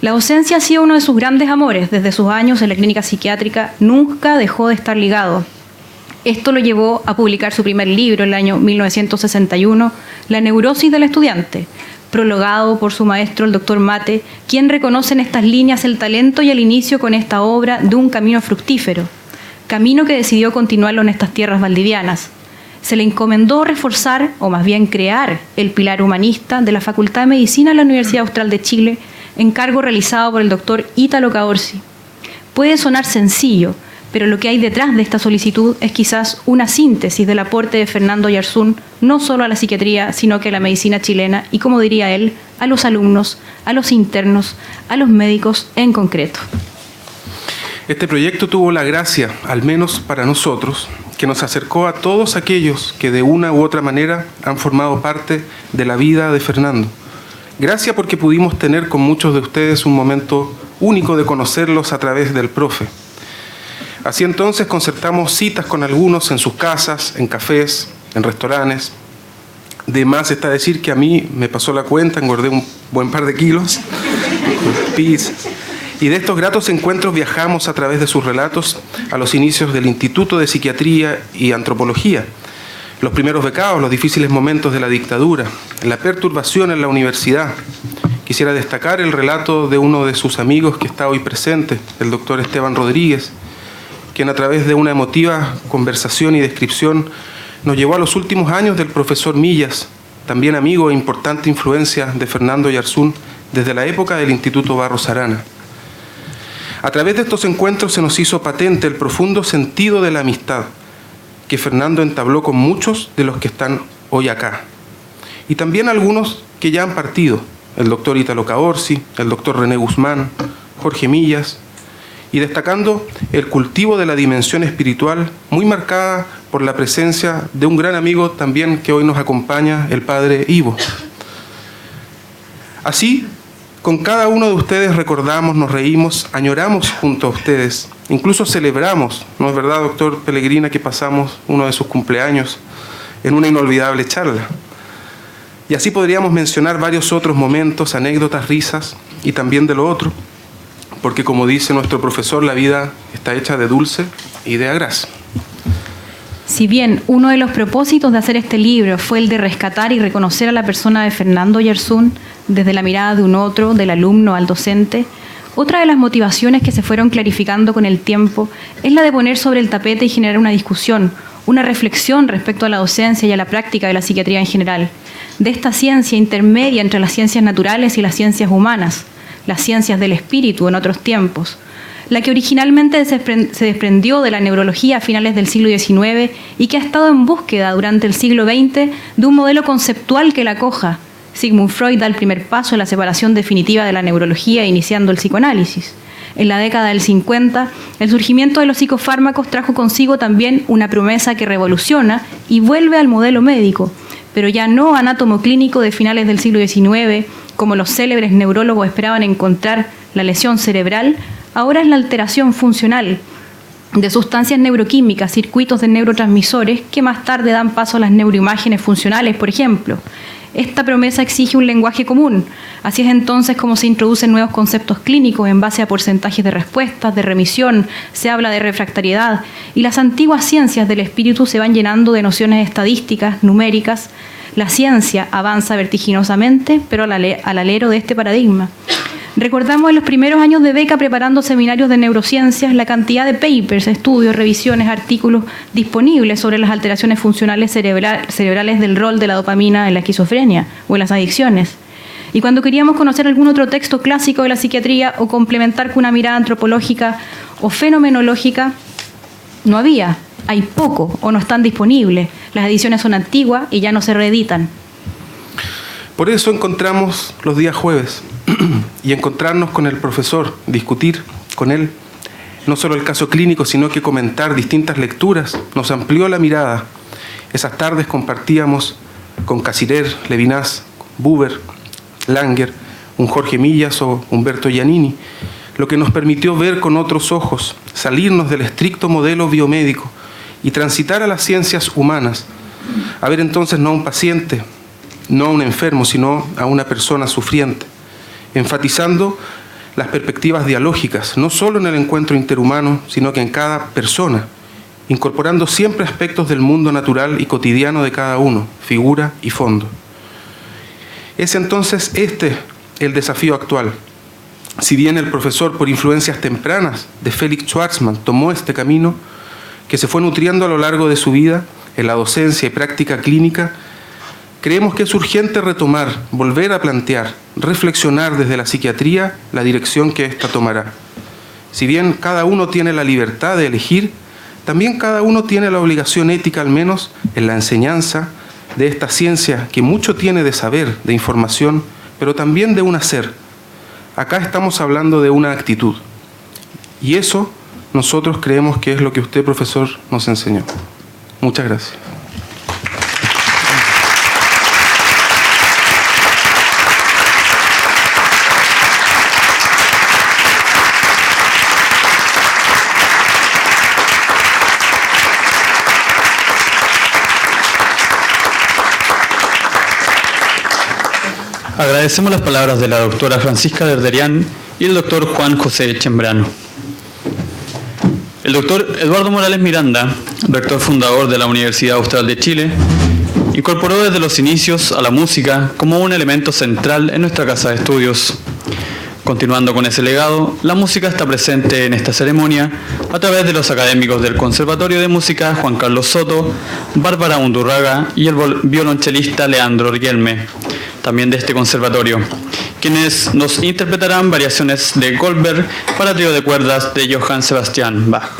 La docencia ha sido uno de sus grandes amores. Desde sus años en la clínica psiquiátrica nunca dejó de estar ligado. Esto lo llevó a publicar su primer libro en el año 1961, La neurosis del estudiante, prologado por su maestro, el doctor Mate, quien reconoce en estas líneas el talento y el inicio con esta obra de un camino fructífero, camino que decidió continuarlo en estas tierras valdivianas. Se le encomendó reforzar, o más bien crear, el pilar humanista de la Facultad de Medicina de la Universidad Austral de Chile, encargo realizado por el doctor Ítalo Caorsi. Puede sonar sencillo, pero lo que hay detrás de esta solicitud es quizás una síntesis del aporte de Fernando Oyarzún, no solo a la psiquiatría, sino que a la medicina chilena y, como diría él, a los alumnos, a los internos, a los médicos en concreto. Este proyecto tuvo la gracia, al menos para nosotros, que nos acercó a todos aquellos que de una u otra manera han formado parte de la vida de Fernando. Gracias porque pudimos tener con muchos de ustedes un momento único de conocerlos a través del profe. Así entonces concertamos citas con algunos en sus casas, en cafés, en restaurantes. De más está decir que a mí me pasó la cuenta, engordé un buen par de kilos, pizzas. Y de estos gratos encuentros viajamos a través de sus relatos a los inicios del Instituto de Psiquiatría y Antropología, los primeros becados, los difíciles momentos de la dictadura, la perturbación en la universidad. Quisiera destacar el relato de uno de sus amigos que está hoy presente, el doctor Esteban Rodríguez, quien a través de una emotiva conversación y descripción nos llevó a los últimos años del profesor Millas, también amigo e importante influencia de Fernando Oyarzún desde la época del Instituto Barros Arana. A través de estos encuentros se nos hizo patente el profundo sentido de la amistad que Fernando entabló con muchos de los que están hoy acá, y también algunos que ya han partido, el doctor Ítalo Caorsi, el doctor René Guzmán, Jorge Millas, y destacando el cultivo de la dimensión espiritual muy marcada por la presencia de un gran amigo también que hoy nos acompaña, el padre Ivo. Así, con cada uno de ustedes recordamos, nos reímos, añoramos junto a ustedes, incluso celebramos, ¿no es verdad, doctor Pellegrina, que pasamos uno de sus cumpleaños en una inolvidable charla? Y así podríamos mencionar varios otros momentos, anécdotas, risas y también de lo otro, porque como dice nuestro profesor, la vida está hecha de dulce y de agraz. Si bien uno de los propósitos de hacer este libro fue el de rescatar y reconocer a la persona de Fernando Oyarzún desde la mirada de un otro, del alumno al docente, otra de las motivaciones que se fueron clarificando con el tiempo es la de poner sobre el tapete y generar una discusión, una reflexión respecto a la docencia y a la práctica de la psiquiatría en general, de esta ciencia intermedia entre las ciencias naturales y las ciencias humanas, las ciencias del espíritu en otros tiempos, la que originalmente se desprendió de la neurología a finales del siglo XIX y que ha estado en búsqueda durante el siglo XX de un modelo conceptual que la acoja. Sigmund Freud da el primer paso en la separación definitiva de la neurología, iniciando el psicoanálisis. En la década del 50, el surgimiento de los psicofármacos trajo consigo también una promesa que revoluciona y vuelve al modelo médico, pero ya no anátomo clínico de finales del siglo XIX, como los célebres neurólogos esperaban encontrar la lesión cerebral. Ahora es la alteración funcional de sustancias neuroquímicas, circuitos de neurotransmisores, que más tarde dan paso a las neuroimágenes funcionales, por ejemplo. Esta promesa exige un lenguaje común. Así es entonces como se introducen nuevos conceptos clínicos en base a porcentajes de respuestas, de remisión, se habla de refractariedad, y las antiguas ciencias del espíritu se van llenando de nociones estadísticas, numéricas. La ciencia avanza vertiginosamente, pero al alero de este paradigma. Recordamos en los primeros años de beca preparando seminarios de neurociencias la cantidad de papers, estudios, revisiones, artículos disponibles sobre las alteraciones funcionales cerebrales del rol de la dopamina en la esquizofrenia o en las adicciones. Y cuando queríamos conocer algún otro texto clásico de la psiquiatría o complementar con una mirada antropológica o fenomenológica, no había, hay poco o no están disponibles. Las ediciones son antiguas y ya no se reeditan. Por eso encontramos los días jueves y encontrarnos con el profesor, discutir con él, no solo el caso clínico, sino que comentar distintas lecturas, nos amplió la mirada. Esas tardes compartíamos con Casirer, Levinas, Buber, Langer, un Jorge Millas o Humberto Giannini, lo que nos permitió ver con otros ojos, salirnos del estricto modelo biomédico y transitar a las ciencias humanas, a ver entonces no a un paciente, no a un enfermo, sino a una persona sufriente, enfatizando las perspectivas dialógicas, no solo en el encuentro interhumano, sino que en cada persona, incorporando siempre aspectos del mundo natural y cotidiano de cada uno, figura y fondo. Es entonces el desafío actual. Si bien el profesor, por influencias tempranas de Felix Schwarzman, tomó este camino, que se fue nutriendo a lo largo de su vida en la docencia y práctica clínica, creemos que es urgente retomar, volver a plantear, reflexionar desde la psiquiatría la dirección que ésta tomará. Si bien cada uno tiene la libertad de elegir, también cada uno tiene la obligación ética, al menos en la enseñanza de esta ciencia que mucho tiene de saber, de información, pero también de un hacer. Acá estamos hablando de una actitud. Y eso nosotros creemos que es lo que usted, profesor, nos enseñó. Muchas gracias. Agradecemos las palabras de la doctora Francisca Derderian y el doctor Juan José Chembrano. El doctor Eduardo Morales Miranda rector fundador de la Universidad Austral de Chile, incorporó desde los inicios a la música como un elemento central en nuestra casa de estudios. Continuando con ese legado, la música está presente en esta ceremonia a través de los académicos del Conservatorio de Música Juan Carlos Soto, Bárbara Undurraga y el violonchelista Leandro Riquelme, también de este conservatorio, quienes nos interpretarán variaciones de Goldberg para trío de cuerdas de Johann Sebastian Bach.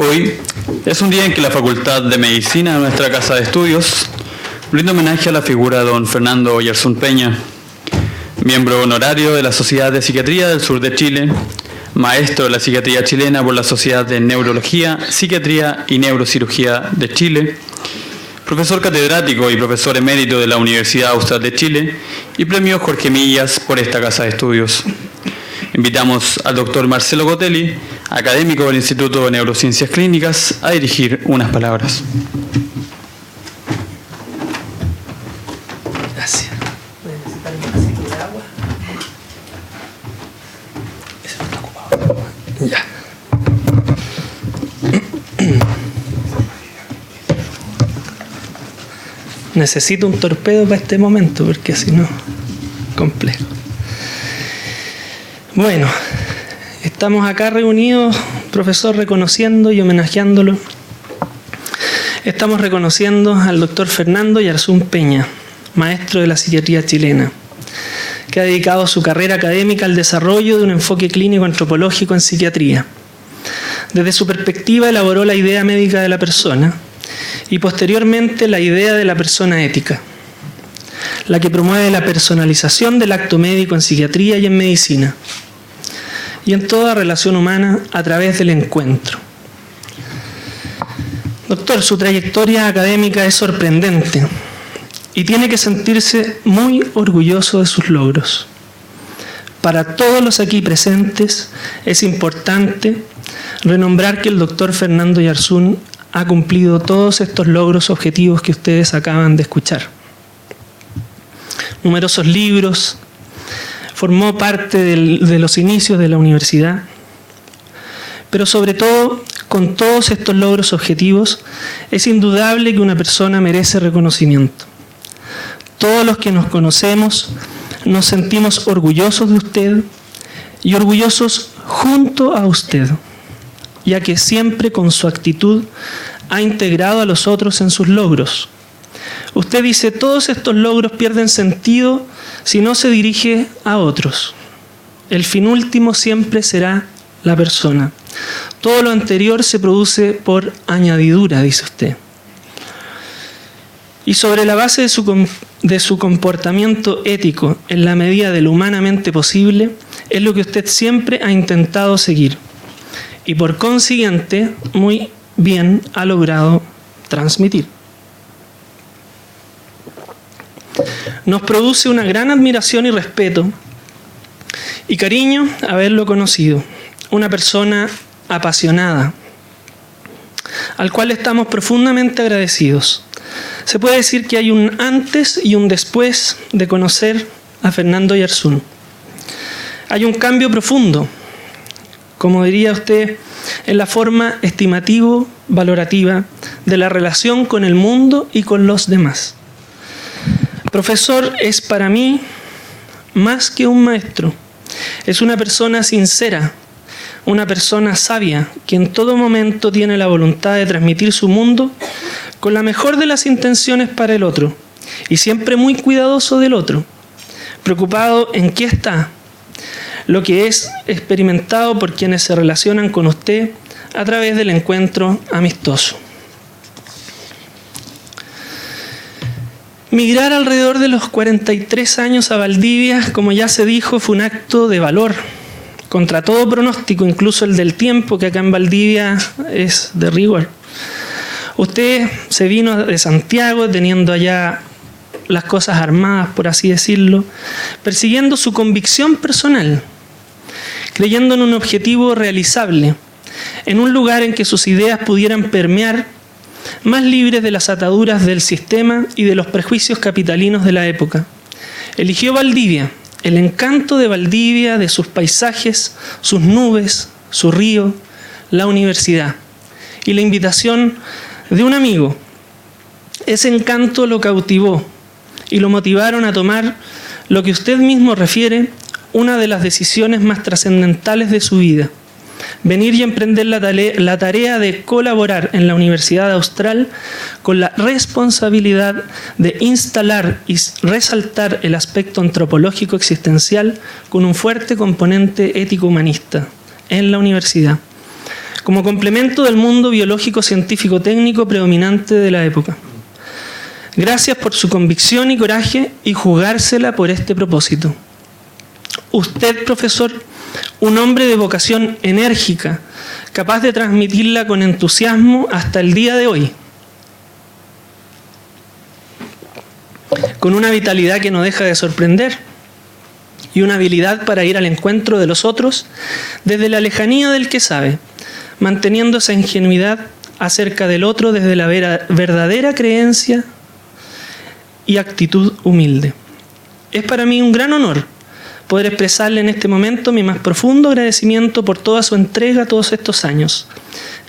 Hoy es un día en que la Facultad de Medicina de nuestra Casa de Estudios brinda homenaje a la figura de don Fernando Oyarzún Peña, miembro honorario de la Sociedad de Psiquiatría del Sur de Chile, maestro de la psiquiatría chilena por la Sociedad de Neurología, Psiquiatría y Neurocirugía de Chile, profesor catedrático y profesor emérito de la Universidad Austral de Chile y premio Jorge Millas por esta Casa de Estudios. Invitamos al doctor Marcelo Gotelli, académico del Instituto de Neurociencias Clínicas, a dirigir unas palabras. Gracias. Voy a necesitar un vasito de agua. Ese no está ocupado. Ya. Necesito un torpedo para este momento, porque si no, complejo. Bueno, estamos acá reunidos, profesor, reconociendo y homenajeándolo. Estamos reconociendo al doctor Fernando Oyarzún Peña, maestro de la psiquiatría chilena, que ha dedicado su carrera académica al desarrollo de un enfoque clínico antropológico en psiquiatría. Desde su perspectiva elaboró la idea médica de la persona y posteriormente la idea de la persona ética, la que promueve la personalización del acto médico en psiquiatría y en medicina, y en toda relación humana a través del encuentro. Doctor, su trayectoria académica es sorprendente y tiene que sentirse muy orgulloso de sus logros. Para todos los aquí presentes es importante renombrar que el doctor Fernando Oyarzún ha cumplido todos estos logros objetivos que ustedes acaban de escuchar. Numerosos libros, formó parte de los inicios de la universidad, pero sobre todo, con todos estos logros objetivos, es indudable que una persona merece reconocimiento. Todos los que nos conocemos nos sentimos orgullosos de usted y orgullosos junto a usted, ya que siempre con su actitud ha integrado a los otros en sus logros. Usted dice, todos estos logros pierden sentido si no se dirige a otros. El fin último siempre será la persona. Todo lo anterior se produce por añadidura, dice usted. Y sobre la base de su comportamiento ético, en la medida de lo humanamente posible, es lo que usted siempre ha intentado seguir y por consiguiente muy bien ha logrado transmitir. Nos produce una gran admiración y respeto y cariño haberlo conocido, una persona apasionada, al cual estamos profundamente agradecidos. Se puede decir que hay un antes y un después de conocer a Fernando Oyarzún. Hay un cambio profundo, como diría usted, en la forma estimativo-valorativa de la relación con el mundo y con los demás. Profesor es para mí más que un maestro. Es una persona sincera, una persona sabia que en todo momento tiene la voluntad de transmitir su mundo con la mejor de las intenciones para el otro y siempre muy cuidadoso del otro, preocupado en qué está, lo que es experimentado por quienes se relacionan con usted a través del encuentro amistoso. Migrar alrededor de los 43 años a Valdivia, como ya se dijo, fue un acto de valor, contra todo pronóstico, incluso el del tiempo, que acá en Valdivia es de rigor. Usted se vino de Santiago teniendo allá las cosas armadas, por así decirlo, persiguiendo su convicción personal, creyendo en un objetivo realizable, en un lugar en que sus ideas pudieran permear, más libres de las ataduras del sistema y de los prejuicios capitalinos de la época. Eligió Valdivia, el encanto de Valdivia, de sus paisajes, sus nubes, su río, la universidad y la invitación de un amigo. Ese encanto lo cautivó y lo motivaron a tomar lo que usted mismo refiere, una de las decisiones más trascendentales de su vida: venir y emprender la tarea de colaborar en la Universidad Austral con la responsabilidad de instalar y resaltar el aspecto antropológico existencial con un fuerte componente ético-humanista en la universidad, como complemento del mundo biológico científico-técnico predominante de la época. Gracias por su convicción y coraje y jugársela por este propósito. Usted, profesor, un hombre de vocación enérgica, capaz de transmitirla con entusiasmo hasta el día de hoy, con una vitalidad que no deja de sorprender y una habilidad para ir al encuentro de los otros desde la lejanía del que sabe, manteniendo esa ingenuidad acerca del otro desde la verdadera creencia y actitud humilde. Es para mí un gran honor poder expresarle en este momento mi más profundo agradecimiento por toda su entrega todos estos años.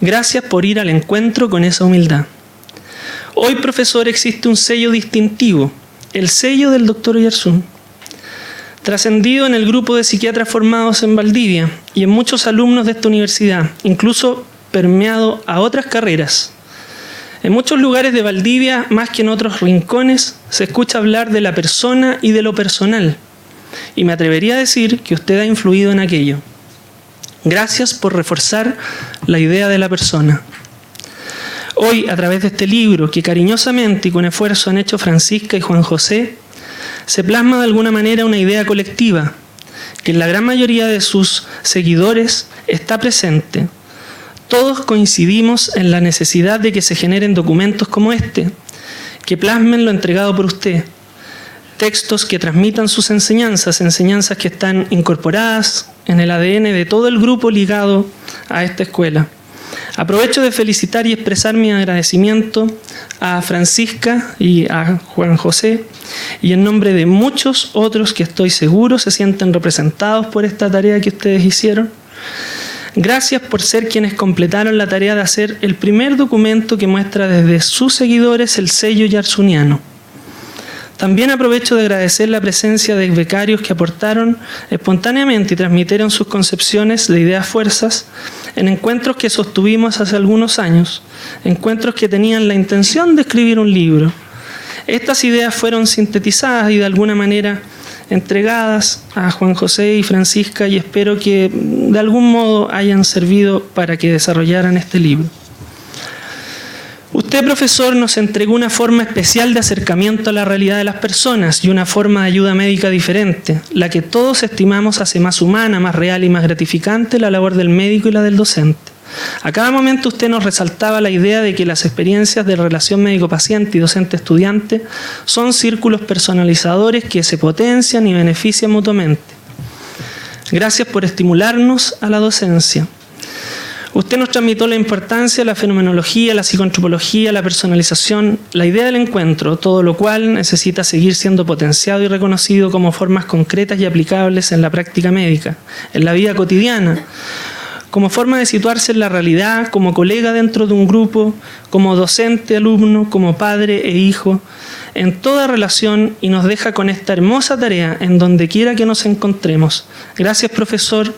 Gracias por ir al encuentro con esa humildad. Hoy, profesor, existe un sello distintivo, el sello del Dr. Oyarzún, trascendido en el grupo de psiquiatras formados en Valdivia y en muchos alumnos de esta universidad, incluso permeado a otras carreras. En muchos lugares de Valdivia, más que en otros rincones, se escucha hablar de la persona y de lo personal. Y me atrevería a decir que usted ha influido en aquello. Gracias por reforzar la idea de la persona. Hoy, a través de este libro, que cariñosamente y con esfuerzo han hecho Francisca y Juan José, se plasma de alguna manera una idea colectiva, que en la gran mayoría de sus seguidores está presente. Todos coincidimos en la necesidad de que se generen documentos como este, que plasmen lo entregado por usted. Textos que transmitan sus enseñanzas que están incorporadas en el ADN de todo el grupo ligado a esta escuela. Aprovecho de felicitar y expresar mi agradecimiento a Francisca y a Juan José, y en nombre de muchos otros que estoy seguro se sienten representados por esta tarea que ustedes hicieron. Gracias por ser quienes completaron la tarea de hacer el primer documento que muestra desde sus seguidores el sello oyarzuniano. También aprovecho de agradecer la presencia de becarios que aportaron espontáneamente y transmitieron sus concepciones de ideas fuerzas en encuentros que sostuvimos hace algunos años, encuentros que tenían la intención de escribir un libro. Estas ideas fueron sintetizadas y de alguna manera entregadas a Juan José y Francisca, y espero que de algún modo hayan servido para que desarrollaran este libro. Usted, profesor, nos entregó una forma especial de acercamiento a la realidad de las personas y una forma de ayuda médica diferente, la que todos estimamos hace más humana, más real y más gratificante la labor del médico y la del docente. A cada momento usted nos resaltaba la idea de que las experiencias de relación médico-paciente y docente-estudiante son círculos personalizadores que se potencian y benefician mutuamente. Gracias por estimularnos a la docencia. Usted nos transmitió la importancia de la fenomenología, la psicoantropología, la personalización, la idea del encuentro, todo lo cual necesita seguir siendo potenciado y reconocido como formas concretas y aplicables en la práctica médica, en la vida cotidiana, como forma de situarse en la realidad, como colega dentro de un grupo, como docente, alumno, como padre e hijo, en toda relación, y nos deja con esta hermosa tarea en donde quiera que nos encontremos. Gracias, profesor.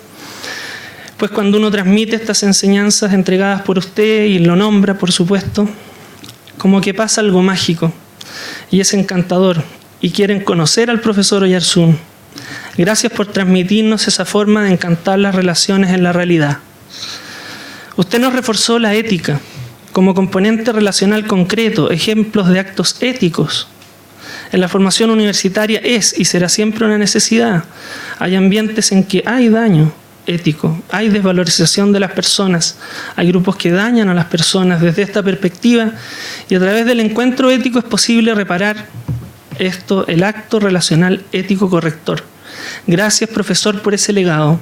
Pues cuando uno transmite estas enseñanzas entregadas por usted y lo nombra, por supuesto, como que pasa algo mágico y es encantador y quieren conocer al profesor Oyarzún. Gracias por transmitirnos esa forma de encantar las relaciones en la realidad. Usted nos reforzó la ética como componente relacional concreto, ejemplos de actos éticos. En la formación universitaria es y será siempre una necesidad. Hay ambientes en que hay daño ético, hay desvalorización de las personas, hay grupos que dañan a las personas. Desde esta perspectiva y a través del encuentro ético es posible reparar esto, el acto relacional ético corrector. Gracias, profesor, por ese legado.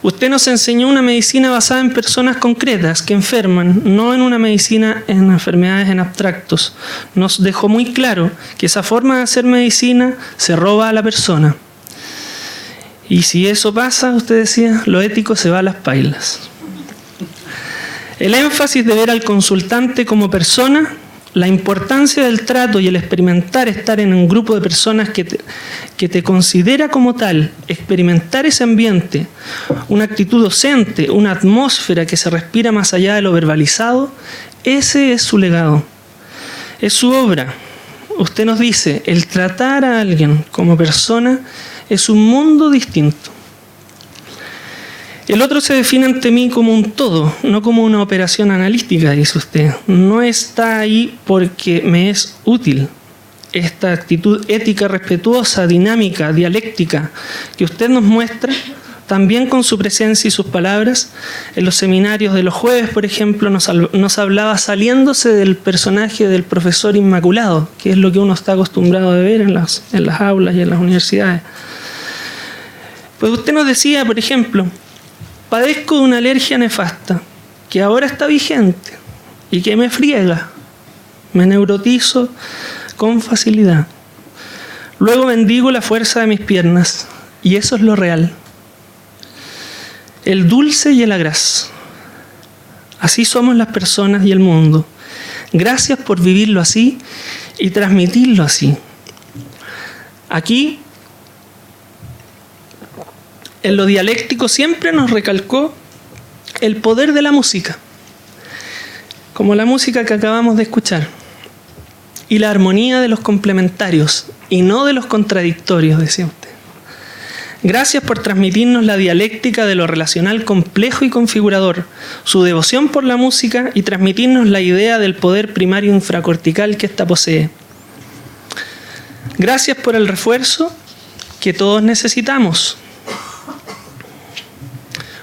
Usted nos enseñó una medicina basada en personas concretas que enferman, no en una medicina en enfermedades en abstractos. Nos dejó muy claro que esa forma de hacer medicina se roba a la persona. Y si eso pasa, usted decía, lo ético se va a las pailas. El énfasis de ver al consultante como persona, la importancia del trato y el experimentar estar en un grupo de personas que te considera como tal, experimentar ese ambiente, una actitud docente, una atmósfera que se respira más allá de lo verbalizado, ese es su legado, es su obra. Usted nos dice, el tratar a alguien como persona es un mundo distinto. El otro se define ante mí como un todo, no como una operación analítica, dice usted. No está ahí porque me es útil. Esta actitud ética, respetuosa, dinámica, dialéctica, que usted nos muestra, también con su presencia y sus palabras. En los seminarios de los jueves, por ejemplo, nos hablaba saliéndose del personaje del profesor inmaculado, que es lo que uno está acostumbrado a ver en las aulas y en las universidades. Pues usted nos decía, por ejemplo, padezco de una alergia nefasta que ahora está vigente y que me friega, me neurotizo con facilidad. Luego bendigo la fuerza de mis piernas y eso es lo real. El dulce y el agraz. Así somos las personas y el mundo. Gracias por vivirlo así y transmitirlo así. Aquí, en lo dialéctico siempre nos recalcó el poder de la música, como la música que acabamos de escuchar, y la armonía de los complementarios y no de los contradictorios, decía usted. Gracias por transmitirnos la dialéctica de lo relacional complejo y configurador, su devoción por la música y transmitirnos la idea del poder primario infracortical que ésta posee. Gracias por el refuerzo que todos necesitamos.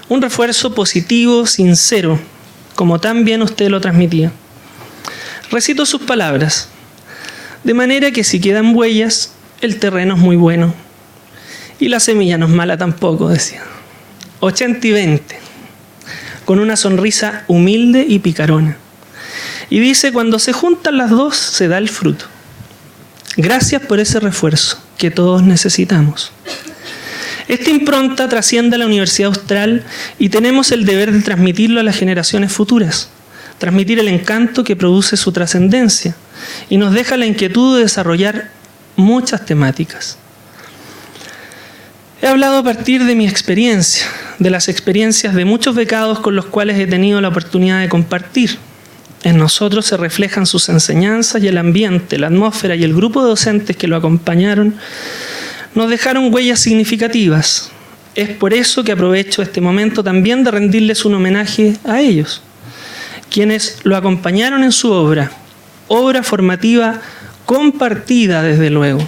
Un refuerzo positivo, sincero, como tan bien usted lo transmitía. Recito sus palabras, de manera que si quedan huellas, el terreno es muy bueno. Y la semilla no es mala tampoco, decía. 80 y 20, con una sonrisa humilde y picarona. Y dice, cuando se juntan las dos, se da el fruto. Gracias por ese refuerzo que todos necesitamos. Esta impronta trasciende a la Universidad Austral y tenemos el deber de transmitirlo a las generaciones futuras, transmitir el encanto que produce su trascendencia y nos deja la inquietud de desarrollar muchas temáticas. He hablado a partir de mi experiencia, de las experiencias de muchos becados con los cuales he tenido la oportunidad de compartir. En nosotros se reflejan sus enseñanzas y el ambiente, la atmósfera y el grupo de docentes que lo acompañaron nos dejaron huellas significativas. Es por eso que aprovecho este momento también de rendirles un homenaje a ellos. quienes lo acompañaron en su obra formativa compartida desde luego,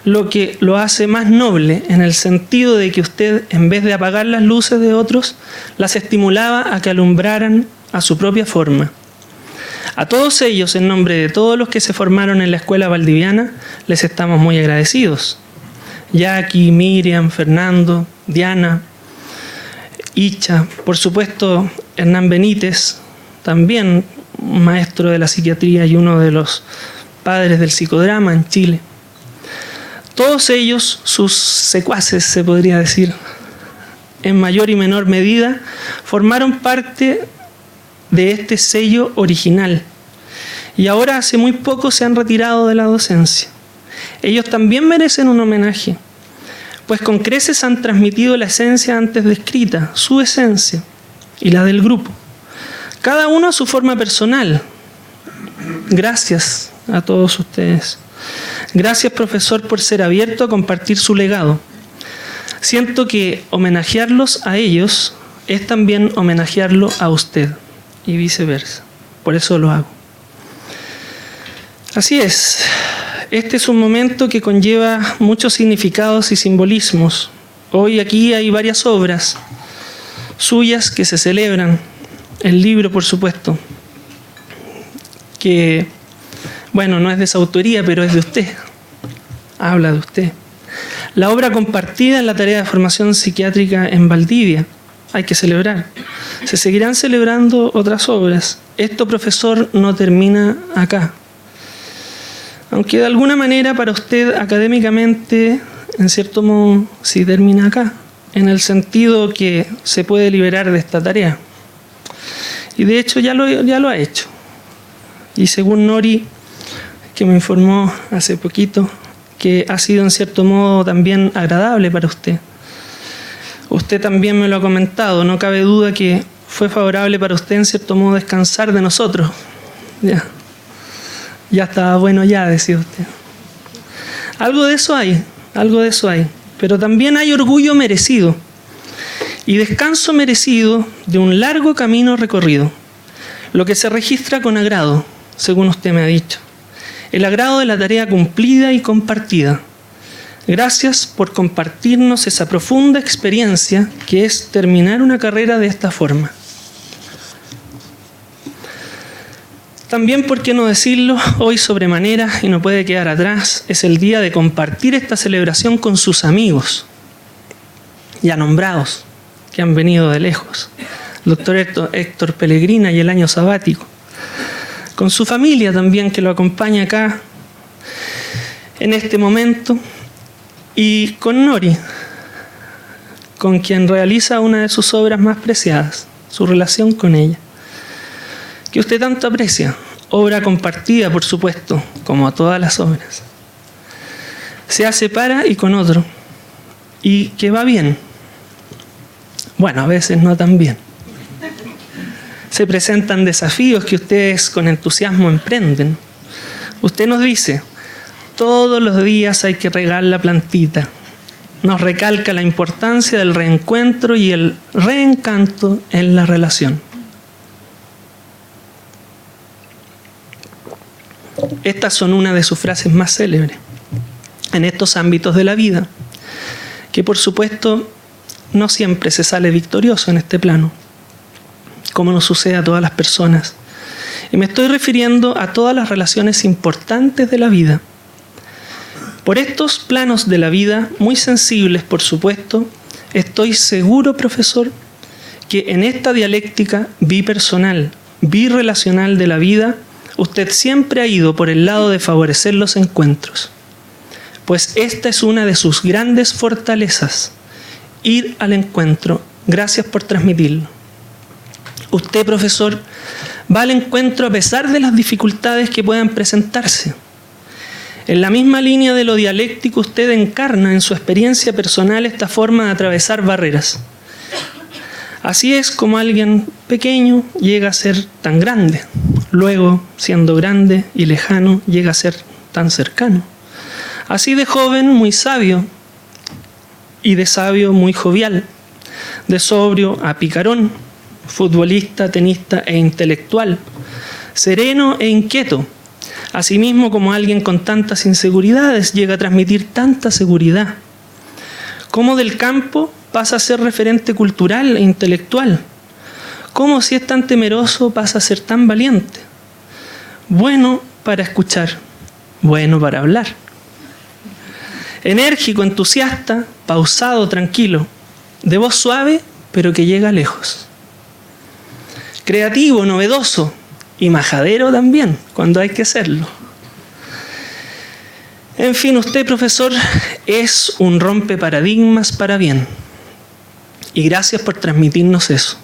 lo que lo hace más noble en el sentido de que usted, en vez de apagar las luces de otros, las estimulaba a que alumbraran a su propia forma. A todos ellos, en nombre de todos los que se formaron en la Escuela Valdiviana, les estamos muy agradecidos. Jackie, Miriam, Fernando, Diana, Icha, por supuesto Hernán Benítez, también maestro de la psiquiatría y uno de los padres del psicodrama en Chile. Todos ellos, sus secuaces se podría decir, en mayor y menor medida, formaron parte de este sello original y ahora hace muy poco se han retirado de la docencia. Ellos también merecen un homenaje, pues con creces han transmitido la esencia antes descrita, su esencia y la del grupo, cada uno a su forma personal. Gracias a todos ustedes. Gracias, profesor, por ser abierto a compartir su legado. Siento que homenajearlos a ellos es también homenajearlo a usted y viceversa. Por eso lo hago. Así es. Este es un momento que conlleva muchos significados y simbolismos. Hoy aquí hay varias obras suyas que se celebran. El libro, por supuesto, que, bueno, no es de su autoría, pero es de usted. Habla de usted. La obra compartida en la tarea de formación psiquiátrica en Valdivia. Hay que celebrar. Se seguirán celebrando otras obras. Esto, profesor, no termina acá. Aunque de alguna manera para usted académicamente, en cierto modo, sí termina acá, en el sentido que se puede liberar de esta tarea. Y de hecho ya lo ha hecho. Y según Nori, que me informó hace poquito, que ha sido en cierto modo también agradable para usted. Usted también me lo ha comentado, no cabe duda que fue favorable para usted en cierto modo descansar de nosotros. Ya estaba bueno ya, decía usted. Algo de eso hay, pero también hay orgullo merecido y descanso merecido de un largo camino recorrido, lo que se registra con agrado, según usted me ha dicho. El agrado de la tarea cumplida y compartida. Gracias por compartirnos esa profunda experiencia que es terminar una carrera de esta forma. También, por qué no decirlo, hoy sobremanera, y no puede quedar atrás, es el día de compartir esta celebración con sus amigos, ya nombrados, que han venido de lejos. El doctor Héctor Pellegrina y el año sabático. Con su familia también, que lo acompaña acá en este momento. Y con Nori, con quien realiza una de sus obras más preciadas, su relación con ella, que usted tanto aprecia, obra compartida, por supuesto, como todas las obras. Se hace para y con otro, y que va bien. Bueno, a veces no tan bien. Se presentan desafíos que ustedes con entusiasmo emprenden. Usted nos dice, todos los días hay que regar la plantita. Nos recalca la importancia del reencuentro y el reencanto en la relación. Estas son una de sus frases más célebres en estos ámbitos de la vida, que por supuesto no siempre se sale victorioso en este plano, como nos sucede a todas las personas. Y me estoy refiriendo a todas las relaciones importantes de la vida. Por estos planos de la vida, muy sensibles por supuesto, estoy seguro, profesor, que en esta dialéctica bipersonal, birrelacional de la vida, usted siempre ha ido por el lado de favorecer los encuentros. Pues esta es una de sus grandes fortalezas, ir al encuentro. Gracias por transmitirlo. Usted, profesor, va al encuentro a pesar de las dificultades que puedan presentarse. En la misma línea de lo dialéctico, usted encarna en su experiencia personal esta forma de atravesar barreras. Así es como alguien pequeño llega a ser tan grande. Luego, siendo grande y lejano, llega a ser tan cercano. Así de joven, muy sabio, y de sabio, muy jovial. De sobrio a picarón, futbolista, tenista e intelectual, sereno e inquieto, asimismo como alguien con tantas inseguridades llega a transmitir tanta seguridad. Cómo del campo pasa a ser referente cultural e intelectual. Cómo si es tan temeroso pasa a ser tan valiente. Bueno para escuchar, bueno para hablar. Enérgico, entusiasta, pausado, tranquilo, de voz suave pero que llega lejos. Creativo, novedoso y majadero también, cuando hay que serlo. En fin, usted, profesor, es un rompeparadigmas para bien. Y gracias por transmitirnos eso.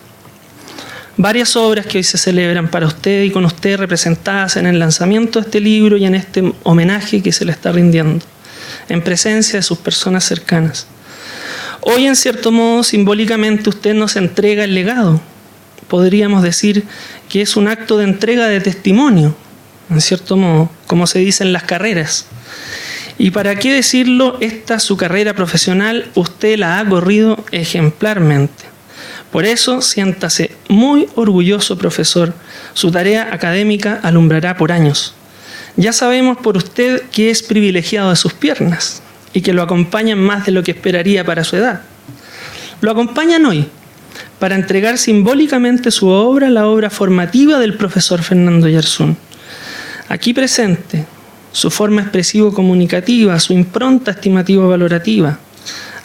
Varias obras que hoy se celebran para usted y con usted representadas en el lanzamiento de este libro y en este homenaje que se le está rindiendo, en presencia de sus personas cercanas. Hoy, en cierto modo, simbólicamente, usted nos entrega el legado. Podríamos decir que es un acto de entrega de testimonio, en cierto modo, como se dice en las carreras. Y para qué decirlo, su carrera profesional, usted la ha corrido ejemplarmente. Por eso, siéntase muy orgulloso, profesor. Su tarea académica alumbrará por años. Ya sabemos por usted que es privilegiado de sus piernas y que lo acompañan más de lo que esperaría para su edad. Lo acompañan hoy para entregar simbólicamente su obra, la obra formativa del profesor Fernando Oyarzún. Aquí presente, su forma expresivo-comunicativa, su impronta estimativo-valorativa,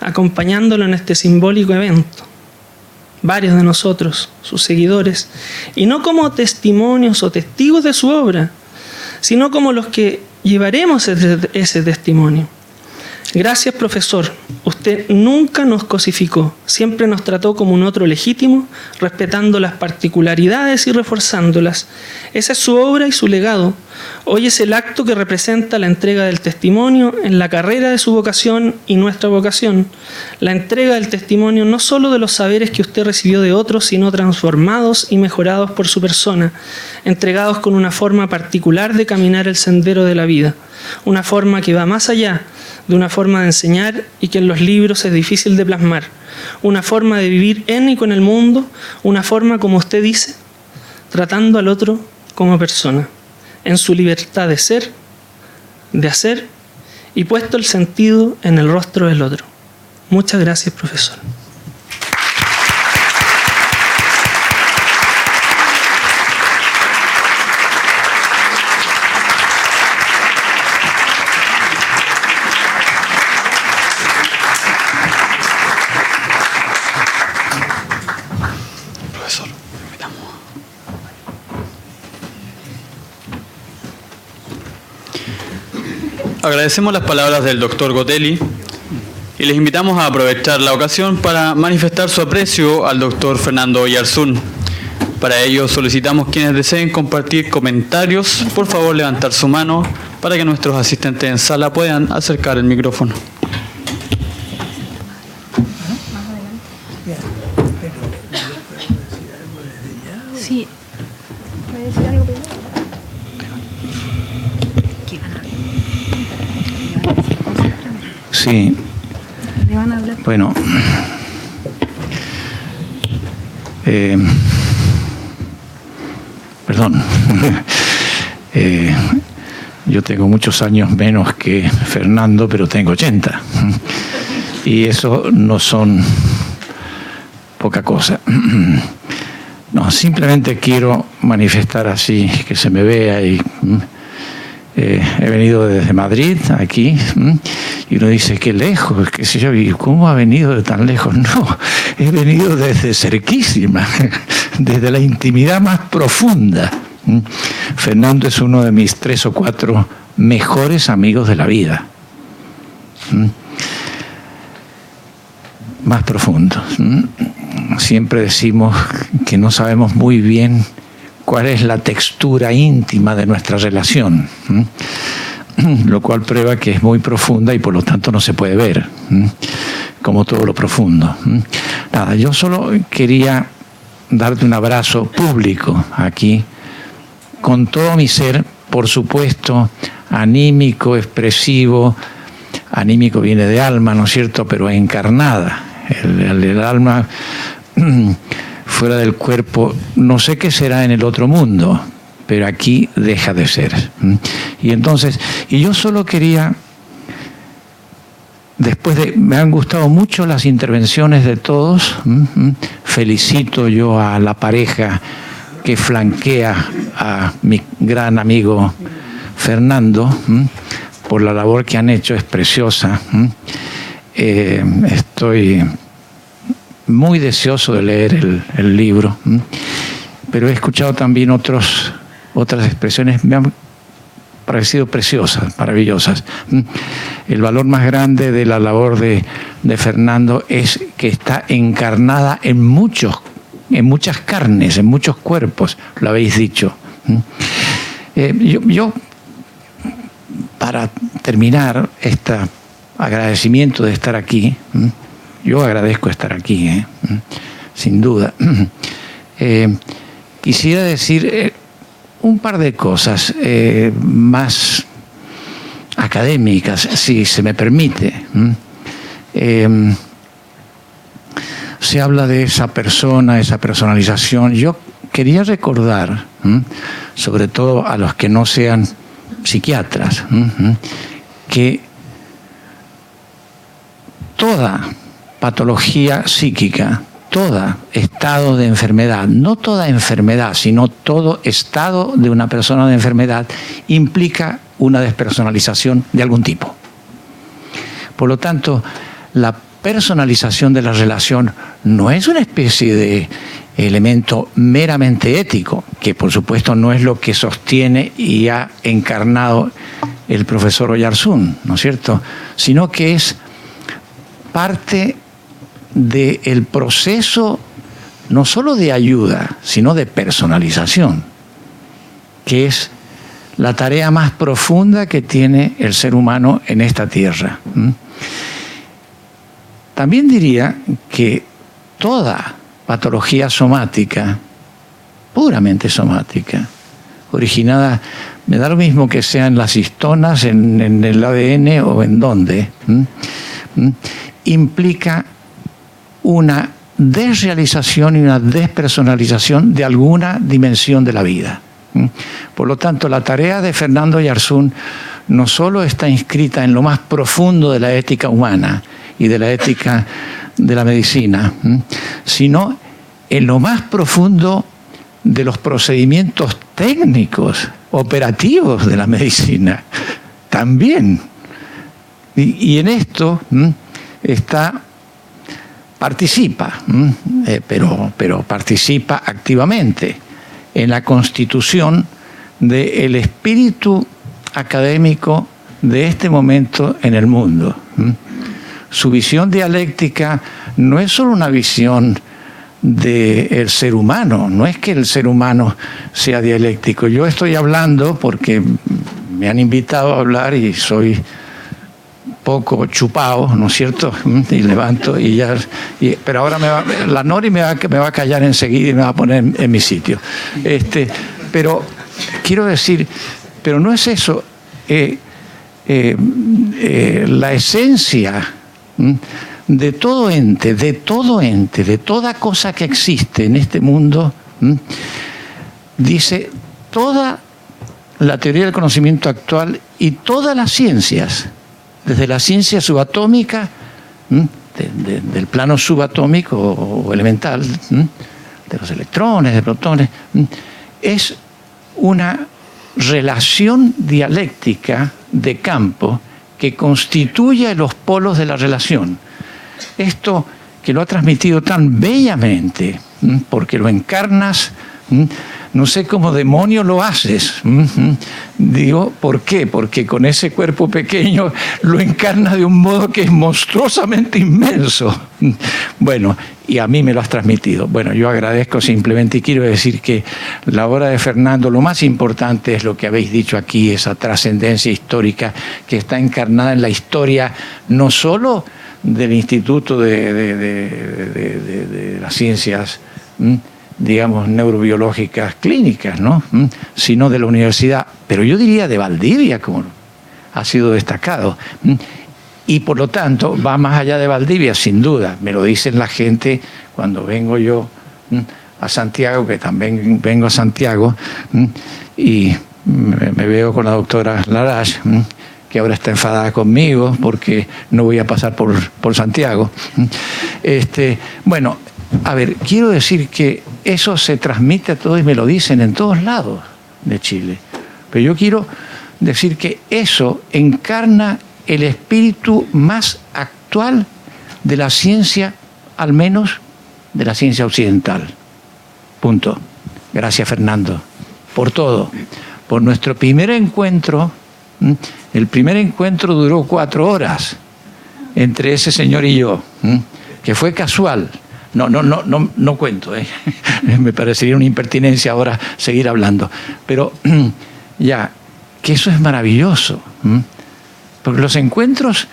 acompañándolo en este simbólico evento. Varios de nosotros, sus seguidores, y no como testimonios o testigos de su obra, sino como los que llevaremos ese testimonio. Gracias, profesor. Usted nunca nos cosificó, siempre nos trató como un otro legítimo, respetando las particularidades y reforzándolas. Esa es su obra y su legado. Hoy es el acto que representa la entrega del testimonio en la carrera de su vocación y nuestra vocación. La entrega del testimonio no solo de los saberes que usted recibió de otros, sino transformados y mejorados por su persona, entregados con una forma particular de caminar el sendero de la vida, una forma que va más allá de una forma de enseñar y que en los libros es difícil de plasmar, una forma de vivir en y con el mundo, una forma, como usted dice, tratando al otro como persona, en su libertad de ser, de hacer y puesto el sentido en el rostro del otro. Muchas gracias, profesor. Agradecemos las palabras del doctor Gotelli y les invitamos a aprovechar la ocasión para manifestar su aprecio al doctor Fernando Oyarzún. Para ello solicitamos quienes deseen compartir comentarios, por favor levantar su mano para que nuestros asistentes en sala puedan acercar el micrófono. Sí. ¿Puede decir algo primero? Sí. Bueno. Perdón. Yo tengo muchos años menos que Fernando, pero tengo 80. Y eso no son poca cosa. No, simplemente quiero manifestar así, que se me vea y... he venido desde Madrid, aquí, y uno dice, qué lejos, qué sé yo, ¿y cómo ha venido de tan lejos? No, he venido desde cerquísima, desde la intimidad más profunda. Fernando es uno de mis 3 o 4 mejores amigos de la vida. Más profundos. Siempre decimos que no sabemos muy bien cuál es la textura íntima de nuestra relación, lo cual prueba que es muy profunda y por lo tanto no se puede ver, como todo lo profundo. Nada, yo solo quería darte un abrazo público aquí, con todo mi ser, por supuesto, anímico, expresivo. Anímico viene de alma, ¿no es cierto?, pero encarnada. El alma fuera del cuerpo, no sé qué será en el otro mundo, pero aquí deja de ser. Y entonces, yo solo quería, me han gustado mucho las intervenciones de todos. Felicito yo a la pareja que flanquea a mi gran amigo Fernando por la labor que han hecho, es preciosa. Estoy muy deseoso de leer el libro, pero he escuchado también otras expresiones, me han parecido preciosas, maravillosas. El valor más grande de la labor de Fernando es que está encarnada en muchas carnes, en muchos cuerpos, lo habéis dicho. Yo, para terminar este agradecimiento de estar aquí, yo agradezco estar aquí, sin duda. Quisiera decir un par de cosas más académicas, si se me permite. Se habla de esa persona, esa personalización. Yo quería recordar, sobre todo a los que no sean psiquiatras, que toda patología psíquica, todo estado de enfermedad, no toda enfermedad, sino todo estado de una persona de enfermedad implica una despersonalización de algún tipo. Por lo tanto, la personalización de la relación no es una especie de elemento meramente ético, que por supuesto no es lo que sostiene y ha encarnado el profesor Oyarzún, ¿no es cierto?, sino que es parte del proceso no solo de ayuda, sino de personalización, que es la tarea más profunda que tiene el ser humano en esta tierra. También diría que toda patología somática, puramente somática, originada, me da lo mismo que sean las histonas, en el ADN o en dónde, implica una desrealización y una despersonalización de alguna dimensión de la vida. Por lo tanto, la tarea de Fernando Oyarzún no solo está inscrita en lo más profundo de la ética humana y de la ética de la medicina, sino en lo más profundo de los procedimientos técnicos, operativos de la medicina, también. Y en esto participa, pero participa activamente en la constitución del espíritu académico de este momento en el mundo. Su visión dialéctica no es solo una visión del ser humano, no es que el ser humano sea dialéctico. Yo estoy hablando porque me han invitado a hablar y soy poco chupado, ¿no es cierto? Y levanto y ya... pero ahora la Nori me va a callar enseguida y me va a poner en mi sitio. Pero quiero decir, pero no es eso. La esencia de todo ente, de toda cosa que existe en este mundo, dice toda la teoría del conocimiento actual y todas las ciencias, desde la ciencia subatómica, del plano subatómico o elemental, de los electrones, de protones, es una relación dialéctica de campo que constituye los polos de la relación. Esto que lo ha transmitido tan bellamente, porque lo encarnas, no sé cómo demonio lo haces. Digo, ¿por qué? Porque con ese cuerpo pequeño lo encarnas de un modo que es monstruosamente inmenso. Bueno, y a mí me lo has transmitido. Bueno, yo agradezco simplemente y quiero decir que la obra de Fernando, lo más importante es lo que habéis dicho aquí, esa trascendencia histórica que está encarnada en la historia, no solo del Instituto de las Ciencias, digamos, neurobiológicas clínicas, ¿no?, sino de la universidad, pero yo diría de Valdivia, como ha sido destacado. Y por lo tanto va más allá de Valdivia, sin duda. Me lo dicen la gente cuando vengo yo a Santiago, que también vengo a Santiago, y me veo con la doctora Larache, que ahora está enfadada conmigo porque no voy a pasar por Santiago. Bueno, a ver, quiero decir que eso se transmite a todos y me lo dicen en todos lados de Chile. Pero yo quiero decir que eso encarna el espíritu más actual de la ciencia, al menos de la ciencia occidental. Punto. Gracias, Fernando, por todo. Por nuestro primer encuentro. El primer encuentro duró 4 horas entre ese señor y yo, que fue casual. No cuento, me parecería una impertinencia ahora seguir hablando. Pero ya, que eso es maravilloso, porque los encuentros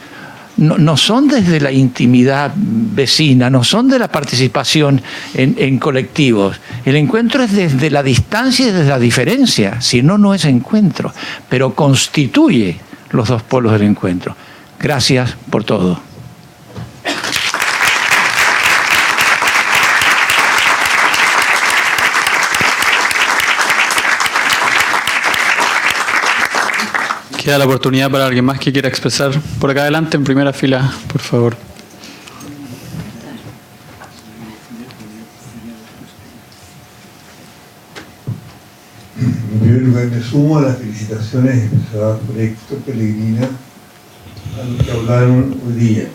no son desde la intimidad vecina, no son de la participación en colectivos. El encuentro es desde la distancia y desde la diferencia, si no, no es encuentro, pero constituye los dos polos del encuentro. Gracias por todo. Queda la oportunidad para alguien más que quiera expresar. Por acá adelante, en primera fila, por favor. En primer lugar, me sumo a las felicitaciones expresadas por Héctor Pellegrina a los que hablaron hoy día.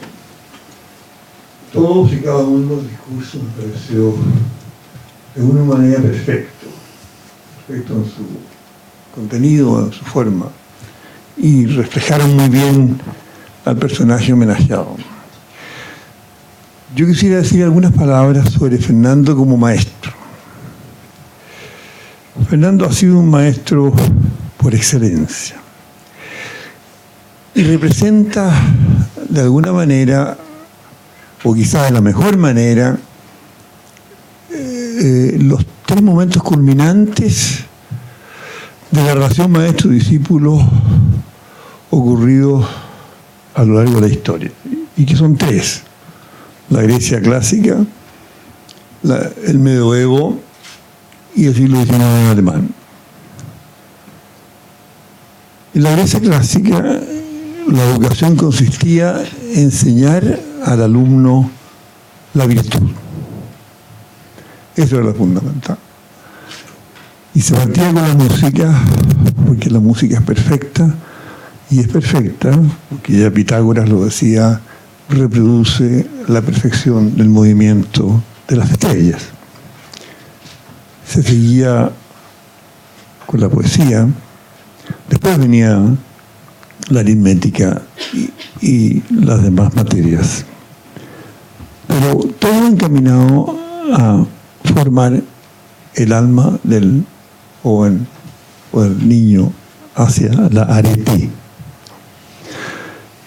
Todos y cada uno de los discursos me pareció de una manera perfecto en su contenido, en su forma, y reflejaron muy bien al personaje homenajeado. Yo quisiera decir algunas palabras sobre Fernando como maestro. Fernando ha sido un maestro por excelencia y representa de alguna manera, o quizás de la mejor manera, los 3 momentos culminantes de la relación maestro-discípulo ocurridos a lo largo de la historia, y que son 3: la Grecia clásica, el medioevo y el siglo XIX en alemán. En la Grecia clásica, la educación consistía en enseñar al alumno la virtud. Eso era lo fundamental. Y se partía con la música, porque la música es perfecta, y es perfecta, porque ya Pitágoras lo decía, reproduce la perfección del movimiento de las estrellas. Se seguía con la poesía, después venía la aritmética y las demás materias. Pero todo encaminado a formar el alma del joven o del niño hacia la arete.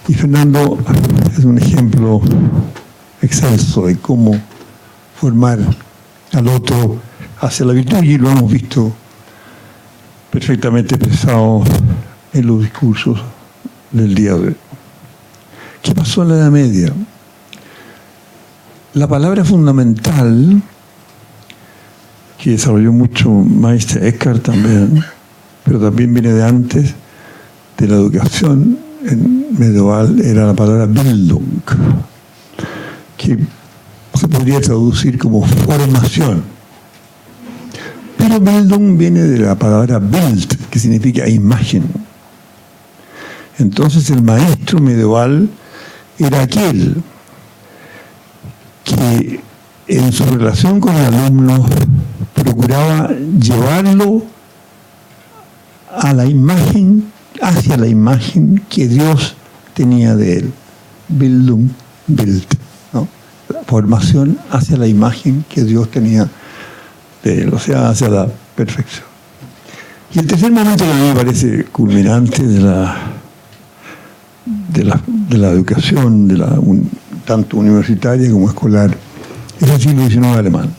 Y Fernando es un ejemplo excelso de cómo formar al otro hacia la virtud, y lo hemos visto perfectamente expresado en los discursos del día de hoy. ¿Qué pasó en la Edad Media? La palabra fundamental, que desarrolló mucho Meister Eckhart también, pero también viene de antes, de la educación medieval, era la palabra Bildung, que se podría traducir como formación. Pero Bildung viene de la palabra Bild, que significa imagen. Entonces el maestro medieval era aquel que en su relación con el alumno procuraba llevarlo a la imagen, hacia la imagen que Dios tenía de él. Bildung, Bild, ¿no? La formación hacia la imagen que Dios tenía de él, o sea, hacia la perfección. Y el tercer momento que a mí me parece culminante de la educación, tanto universitaria como escolar, es el siglo XIX alemán,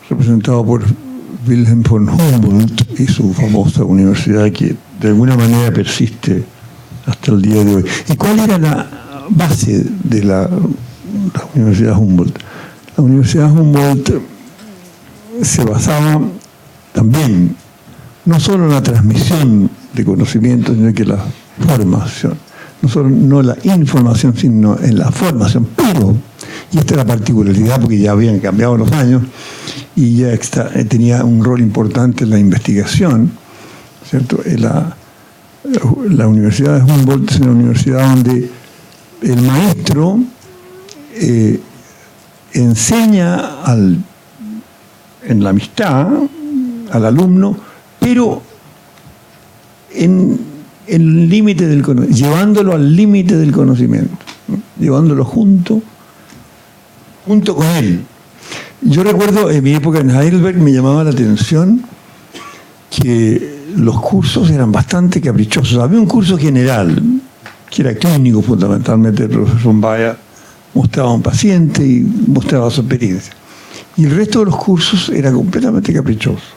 representado por Wilhelm von Humboldt y su famosa universidad, que de alguna manera persiste hasta el día de hoy. ¿Y cuál era la base de la Universidad Humboldt? La Universidad Humboldt se basaba también no solo en la transmisión de conocimientos, sino que la formación. No la información, sino en la formación. Pero, y esta es la particularidad, porque ya habían cambiado los años, y ya tenía un rol importante en la investigación, ¿cierto? La Universidad de Humboldt es una universidad donde el maestro enseña en la amistad al alumno, pero llevándolo al límite del conocimiento, ¿no? Llevándolo junto con él. Yo recuerdo en mi época en Heidelberg me llamaba la atención que los cursos eran bastante caprichosos. Había un curso general, que era clínico fundamentalmente. El profesor Zombaya mostraba a un paciente y mostraba su experiencia. Y el resto de los cursos era completamente caprichoso.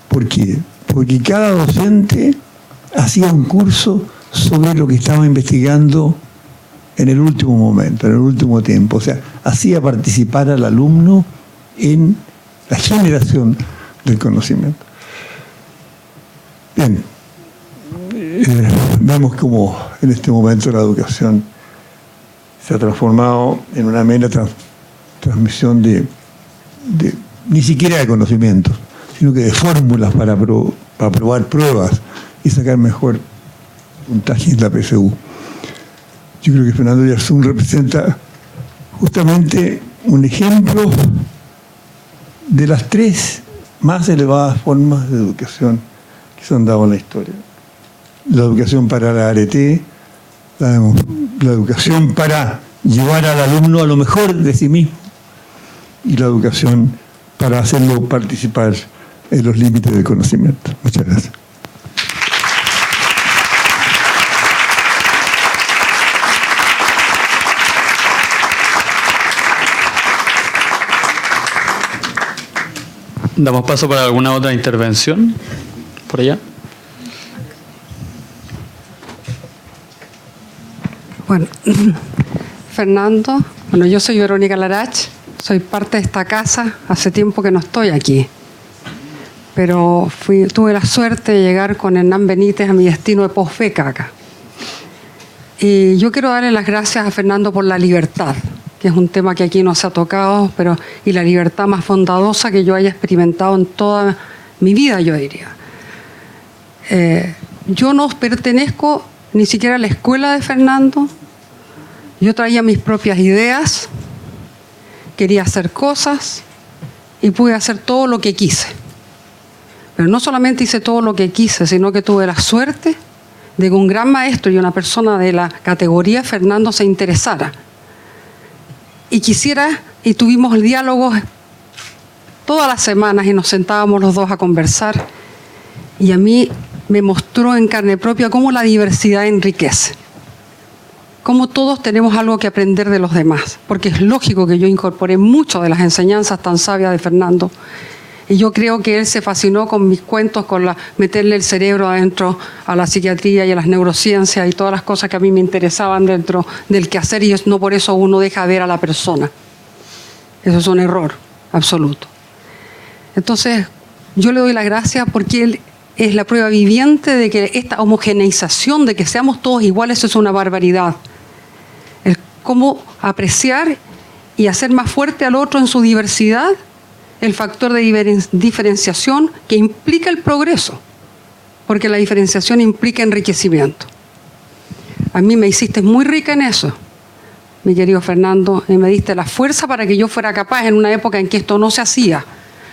¿Por qué? Porque cada docente hacía un curso sobre lo que estaba investigando en el último momento, en el último tiempo. O sea, hacía participar al alumno en la generación del conocimiento. Bien, vemos cómo en este momento la educación se ha transformado en una mera transmisión de ni siquiera de conocimientos, sino que de fórmulas para probar pruebas y sacar mejor puntaje en la PSU. Yo creo que Fernando Oyarzún representa justamente un ejemplo de las 3 más elevadas formas de educación que se han dado en la historia. La educación para la arete, la educación para llevar al alumno a lo mejor de sí mismo, y la educación para hacerlo participar en los límites del conocimiento. Muchas gracias. Damos paso para alguna otra intervención. Por allá. Bueno, Fernando, yo soy Verónica Larach, soy parte de esta casa, hace tiempo que no estoy aquí, pero tuve la suerte de llegar con Hernán Benítez a mi destino de posbeca acá. Y yo quiero darle las gracias a Fernando por la libertad, que es un tema que aquí no se ha tocado, y la libertad más bondadosa que yo haya experimentado en toda mi vida, yo diría. Yo no pertenezco ni siquiera a la escuela de Fernando. Yo traía mis propias ideas, quería hacer cosas y pude hacer todo lo que quise. Pero no solamente hice todo lo que quise, sino que tuve la suerte de que un gran maestro y una persona de la categoría Fernando se interesara. Y tuvimos diálogos todas las semanas y nos sentábamos los dos a conversar. Y a mí me mostró en carne propia cómo la diversidad enriquece. Cómo todos tenemos algo que aprender de los demás. Porque es lógico que yo incorporé mucho de las enseñanzas tan sabias de Fernando. Y yo creo que él se fascinó con mis cuentos, meterle el cerebro adentro a la psiquiatría y a las neurociencias y todas las cosas que a mí me interesaban dentro del quehacer, y no por eso uno deja ver a la persona. Eso es un error absoluto. Entonces, yo le doy las gracias porque él es la prueba viviente de que esta homogeneización, de que seamos todos iguales, es una barbaridad. El cómo apreciar y hacer más fuerte al otro en su diversidad, el factor de diferenciación que implica el progreso, porque la diferenciación implica enriquecimiento. A mí me hiciste muy rica en eso, mi querido Fernando, y me diste la fuerza para que yo fuera capaz en una época en que esto no se hacía,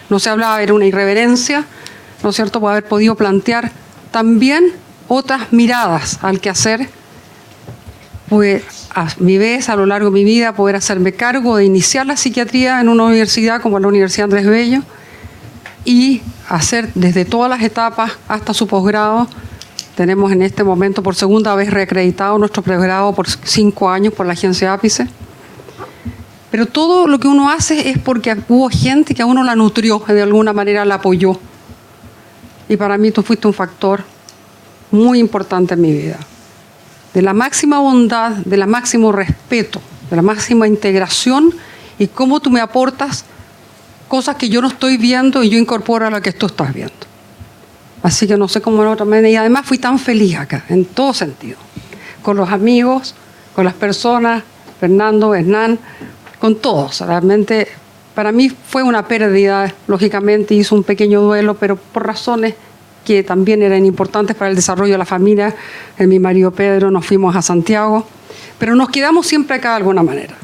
no se hablaba, era una irreverencia, ¿no es cierto?, por haber podido plantear también otras miradas al quehacer. Pues a mi vez, a lo largo de mi vida, poder hacerme cargo de iniciar la psiquiatría en una universidad como la Universidad Andrés Bello y hacer desde todas las etapas hasta su posgrado. Tenemos en este momento por segunda vez reacreditado nuestro posgrado por 5 años por la agencia Ápice. Pero todo lo que uno hace es porque hubo gente que a uno la nutrió, de alguna manera la apoyó. Y para mí tú fuiste un factor muy importante en mi vida. De la máxima bondad, de la máximo respeto, de la máxima integración, y cómo tú me aportas cosas que yo no estoy viendo y yo incorporo a lo que tú estás viendo. Así que no sé cómo en otra manera. Y además fui tan feliz acá, en todo sentido. Con los amigos, con las personas, Fernando, Hernán, con todos. Realmente para mí fue una pérdida, lógicamente hizo un pequeño duelo, pero por razones que también eran importantes para el desarrollo de la familia. Mi marido Pedro, nos fuimos a Santiago, pero nos quedamos siempre acá de alguna manera.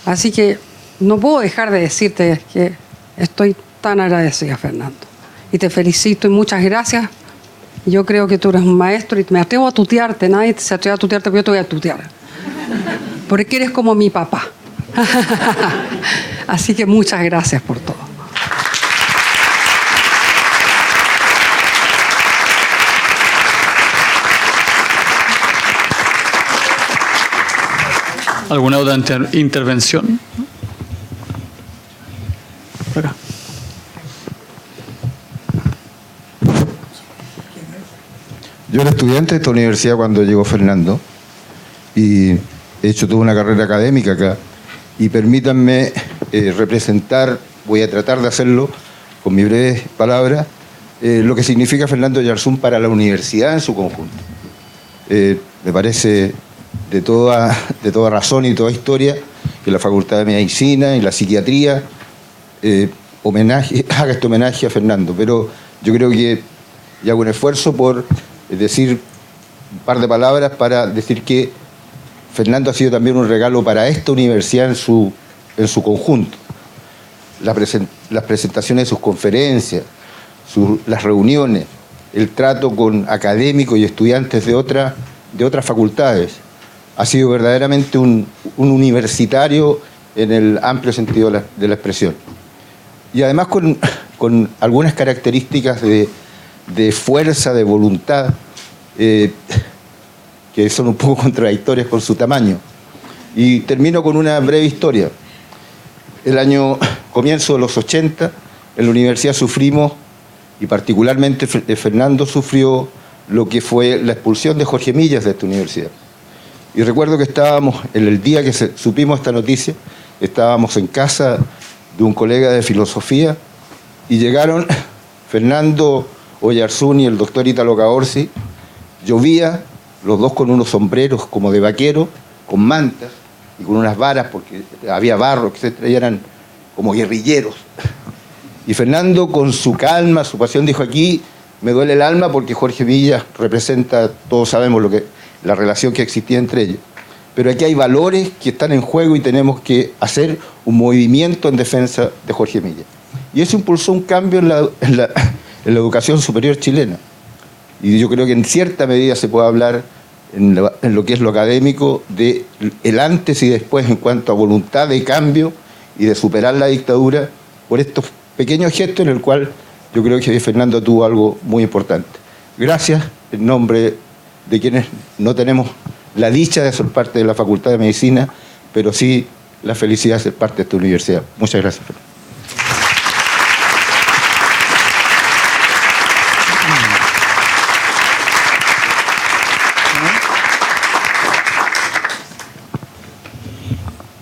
Así que no puedo dejar de decirte que estoy tan agradecida, Fernando. Y te felicito y muchas gracias. Yo creo que tú eres un maestro y me atrevo a tutearte. Nadie se atreve a tutearte, pero yo te voy a tutear. Porque eres como mi papá. Así que muchas gracias por todo. ¿Alguna otra intervención? Por acá. Yo era estudiante de esta universidad cuando llegó Fernando y he hecho toda una carrera académica acá. Y permítanme representar, voy a tratar de hacerlo con mis breves palabras, lo que significa Fernando Oyarzún para la universidad en su conjunto. Me parece de toda razón y toda historia que la Facultad de Medicina y la Psiquiatría haga este homenaje a Fernando, pero yo creo que y hago un esfuerzo por decir un par de palabras para decir que Fernando ha sido también un regalo para esta universidad en su conjunto. Las presentaciones de sus conferencias, las reuniones, el trato con académicos y estudiantes de otras facultades. Ha sido verdaderamente un universitario en el amplio sentido de la expresión. Y además con algunas características de fuerza, de voluntad, que son un poco contradictorias con su tamaño. Y termino con una breve historia. Comienzo de los 80, en la universidad sufrimos, y particularmente Fernando sufrió lo que fue la expulsión de Jorge Millas de esta universidad. Y recuerdo que estábamos, en el día que supimos esta noticia, estábamos en casa de un colega de filosofía y llegaron Fernando Oyarzún y el doctor Ítalo Caorsi. Llovía, los dos con unos sombreros como de vaquero, con mantas y con unas varas porque había barro, etc. Y eran como guerrilleros. Y Fernando, con su calma, su pasión, dijo: aquí me duele el alma porque Jorge Millas representa, todos sabemos la relación que existía entre ellos. Pero aquí hay valores que están en juego y tenemos que hacer un movimiento en defensa de Jorge Millas. Y eso impulsó un cambio en la educación superior chilena. Y yo creo que en cierta medida se puede hablar en lo que es lo académico de el antes y después en cuanto a voluntad de cambio y de superar la dictadura por estos pequeños gestos en el cual yo creo que Fernando tuvo algo muy importante. Gracias en nombre de quienes no tenemos la dicha de ser parte de la Facultad de Medicina, pero sí la felicidad de ser parte de esta universidad. Muchas gracias, Fernando.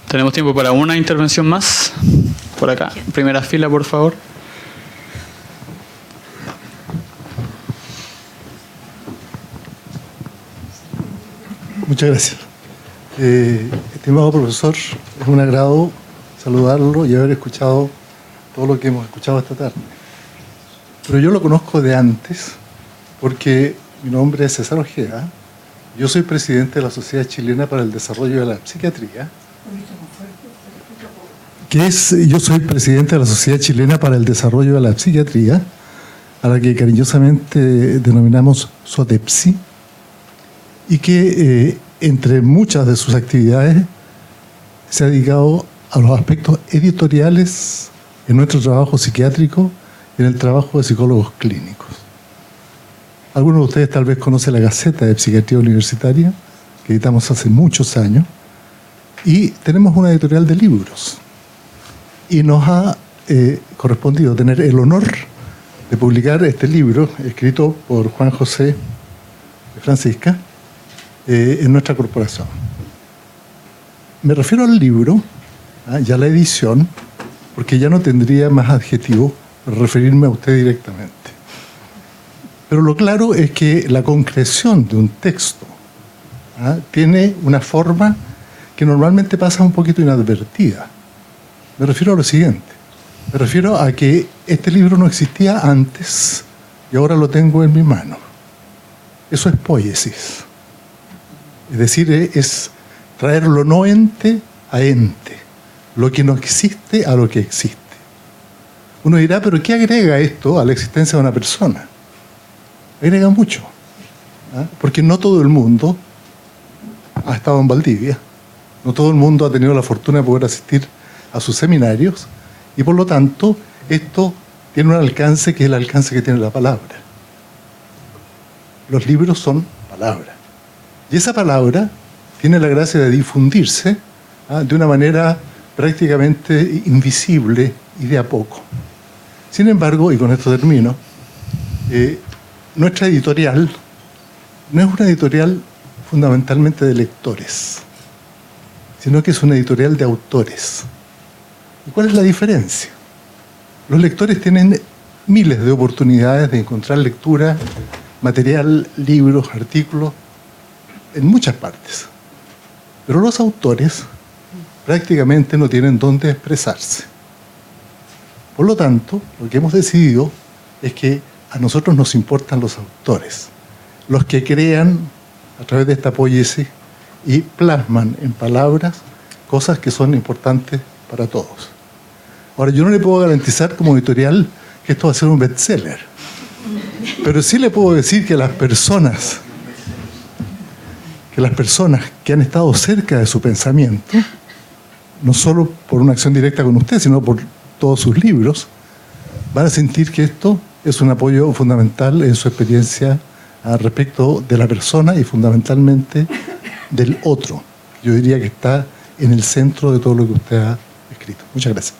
Tenemos tiempo para una intervención más. Por acá, primera fila, por favor. Muchas gracias. Estimado profesor, es un agrado saludarlo y haber escuchado todo lo que hemos escuchado esta tarde. Pero yo lo conozco de antes porque mi nombre es César Ojeda. Yo soy presidente de la Sociedad Chilena para el Desarrollo de la Psiquiatría. Yo soy presidente de la Sociedad Chilena para el Desarrollo de la Psiquiatría, a la que cariñosamente denominamos SOTEPSI, y que entre muchas de sus actividades se ha dedicado a los aspectos editoriales en nuestro trabajo psiquiátrico y en el trabajo de psicólogos clínicos. Algunos de ustedes tal vez conocen la Gaceta de Psiquiatría Universitaria, que editamos hace muchos años, y tenemos una editorial de libros. Y nos ha correspondido tener el honor de publicar este libro, escrito por Juan José Francisca, en nuestra corporación. Me refiero al libro, ya la edición, porque ya no tendría más adjetivo para referirme a usted directamente. Pero lo claro es que la concreción de un texto tiene una forma que normalmente pasa un poquito inadvertida. Me refiero a lo siguiente. Me refiero a que este libro no existía antes y ahora lo tengo en mi mano. Eso es poiesis. Es decir, es traer lo no ente a ente, lo que no existe a lo que existe. Uno dirá, pero ¿qué agrega esto a la existencia de una persona? Agrega mucho, porque no todo el mundo ha estado en Valdivia, no todo el mundo ha tenido la fortuna de poder asistir a sus seminarios, y por lo tanto esto tiene un alcance que es el alcance que tiene la palabra. Los libros son palabra, y esa palabra tiene la gracia de difundirse de una manera prácticamente invisible y de a poco. Sin embargo, y con esto termino, nuestra editorial no es una editorial fundamentalmente de lectores, sino que es una editorial de autores. ¿Y cuál es la diferencia? Los lectores tienen miles de oportunidades de encontrar lectura, material, libros, artículos, en muchas partes. Pero los autores prácticamente no tienen dónde expresarse. Por lo tanto, lo que hemos decidido es que a nosotros nos importan los autores, los que crean a través de esta poiesis y plasman en palabras cosas que son importantes para todos. Ahora, yo no le puedo garantizar como editorial que esto va a ser un bestseller, pero sí le puedo decir que las personas que han estado cerca de su pensamiento, no solo por una acción directa con usted, sino por todos sus libros, van a sentir que esto es un apoyo fundamental en su experiencia respecto de la persona y fundamentalmente del otro. Yo diría que está en el centro de todo lo que usted ha escrito. Muchas gracias.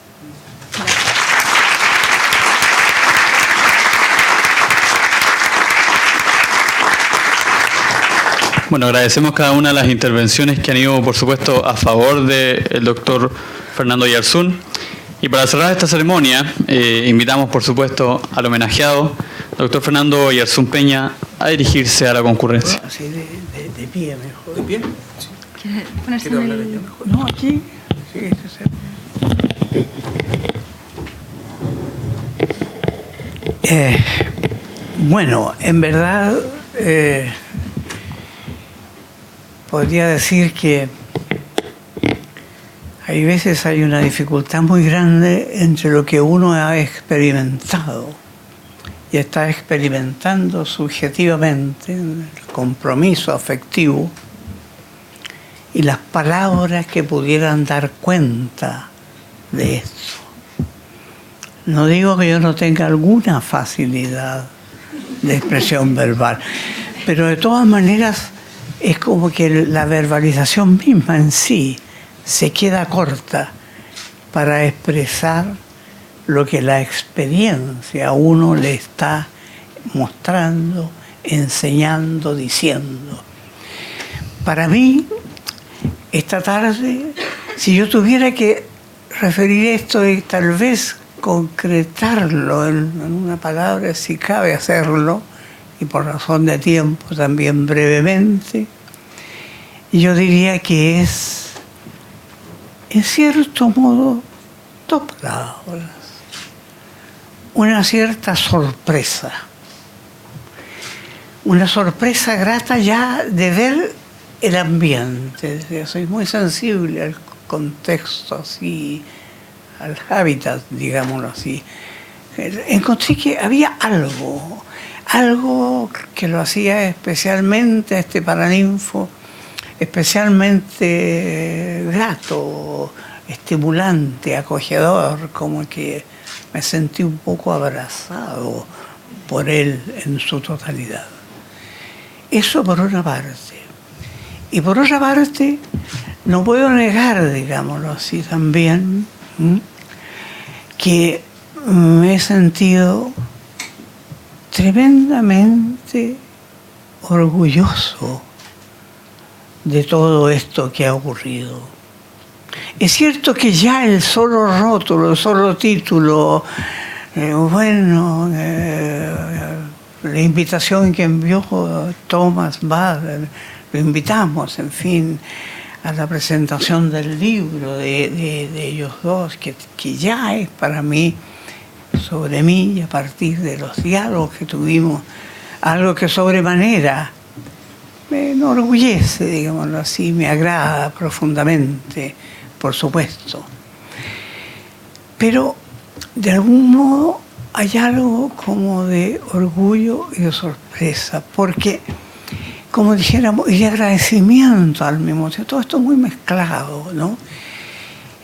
Bueno, agradecemos cada una de las intervenciones que han ido, por supuesto, a favor del doctor Fernando Oyarzún. Y para cerrar esta ceremonia, invitamos, por supuesto, al homenajeado, doctor Fernando Oyarzún Peña, a dirigirse a la concurrencia. Así de pie mejor. ¿De pie? Sí. ¿Quieres ponerse ¿Quiero en hablar el... yo mejor? No, aquí. Sí, bueno, en verdad podría decir que hay veces hay una dificultad muy grande entre lo que uno ha experimentado y está experimentando subjetivamente, el compromiso afectivo, y las palabras que pudieran dar cuenta de esto. No digo que yo no tenga alguna facilidad de expresión verbal, pero de todas maneras es como que la verbalización misma en sí se queda corta para expresar lo que la experiencia a uno le está mostrando, enseñando, diciendo. Para mí, esta tarde, si yo tuviera que referir esto y tal vez concretarlo en una palabra, si cabe hacerlo, y por razón de tiempo también brevemente, yo diría que es, en cierto modo, dos palabras. Una cierta sorpresa. Una sorpresa grata ya de ver el ambiente. Yo soy muy sensible al contexto así, al hábitat, digámoslo así. Encontré que había algo que lo hacía especialmente a este paraninfo, especialmente grato, estimulante, acogedor, como que me sentí un poco abrazado por él en su totalidad. Eso por una parte. Y por otra parte, no puedo negar, digámoslo así también, que me he sentido tremendamente orgulloso de todo esto que ha ocurrido. Es cierto que ya el solo rótulo, el solo título, la invitación que envió Thomas Bader, lo invitamos, en fin, a la presentación del libro de ellos dos, que ya es para mí, sobre mí, y a partir de los diálogos que tuvimos, algo que sobremanera me enorgullece, digámoslo así, me agrada profundamente, por supuesto. Pero, de algún modo, hay algo como de orgullo y de sorpresa, porque, como dijéramos, y de agradecimiento al mismo tiempo, todo esto muy mezclado, ¿no?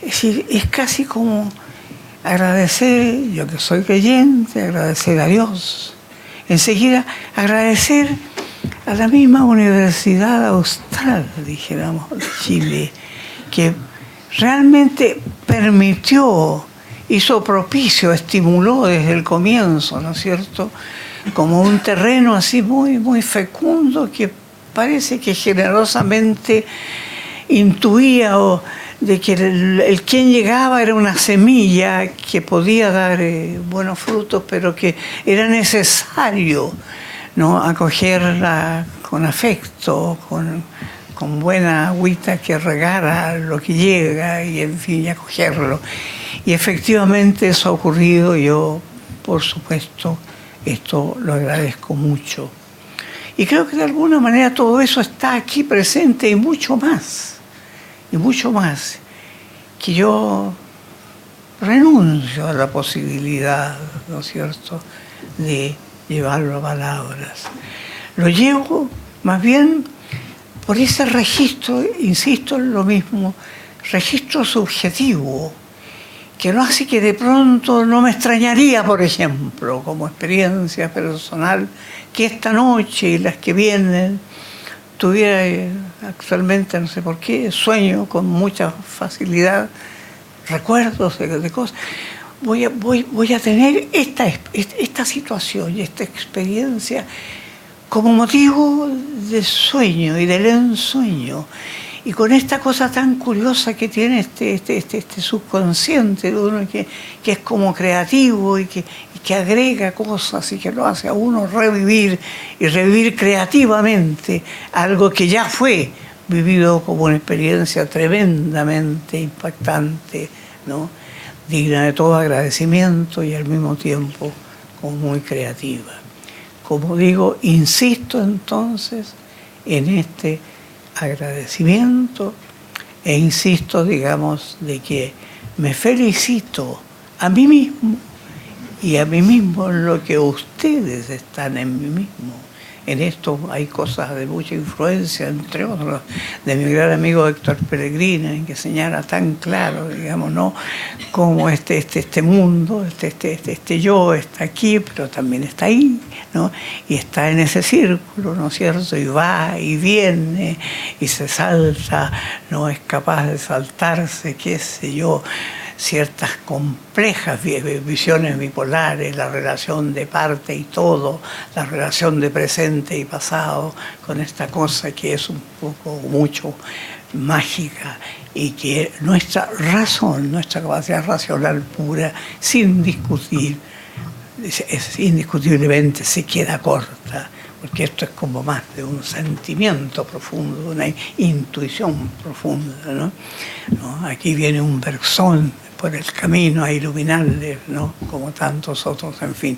Es decir, es casi como agradecer, yo que soy creyente, agradecer a Dios, enseguida agradecer a la misma Universidad Austral, dijéramos, de Chile, que realmente permitió, hizo propicio, estimuló desde el comienzo, ¿no es cierto?, como un terreno así muy, muy fecundo que parece que generosamente intuía de que el quien llegaba era una semilla que podía dar buenos frutos, pero que era necesario, ¿no?, acogerla con afecto, con buena agüita que regara lo que llega y, en fin, y acogerlo. Y efectivamente eso ha ocurrido. Yo, por supuesto, esto lo agradezco mucho. Y creo que de alguna manera todo eso está aquí presente y mucho más, que yo renuncio a la posibilidad, ¿no es cierto?, de llevarlo a palabras. Lo llevo más bien por ese registro, insisto en lo mismo, registro subjetivo, que no hace que de pronto no me extrañaría, por ejemplo, como experiencia personal, que esta noche y las que vienen tuviera actualmente, no sé por qué, sueño con mucha facilidad, recuerdos de cosas. Voy a tener esta situación y esta experiencia como motivo de sueño y del ensueño. Y con esta cosa tan curiosa que tiene este subconsciente de uno, que es como creativo y que agrega cosas y que lo hace a uno revivir y revivir creativamente algo que ya fue vivido como una experiencia tremendamente impactante, ¿no?, digna de todo agradecimiento y al mismo tiempo como muy creativa. Como digo, insisto entonces en este agradecimiento e insisto, digamos, de que me felicito a mí mismo y a mí mismo en lo que ustedes están en mí mismo. En esto hay cosas de mucha influencia, entre otros, de mi gran amigo Héctor Pellegrini, en que señala tan claro, digamos, ¿no?, cómo este mundo, este yo está aquí, pero también está ahí, ¿no?, y está en ese círculo, ¿no es cierto?, y va y viene y se salta, no es capaz de saltarse, qué sé yo, ciertas complejas visiones bipolares, la relación de parte y todo, la relación de presente y pasado, con esta cosa que es un poco, mucho mágica, y que nuestra razón, nuestra capacidad racional pura, sin discutir, indiscutiblemente se queda corta, porque esto es como más de un sentimiento profundo, una intuición profunda, ¿no? Aquí viene un Bergson por el camino a iluminarle, ¿no?, como tantos otros, en fin.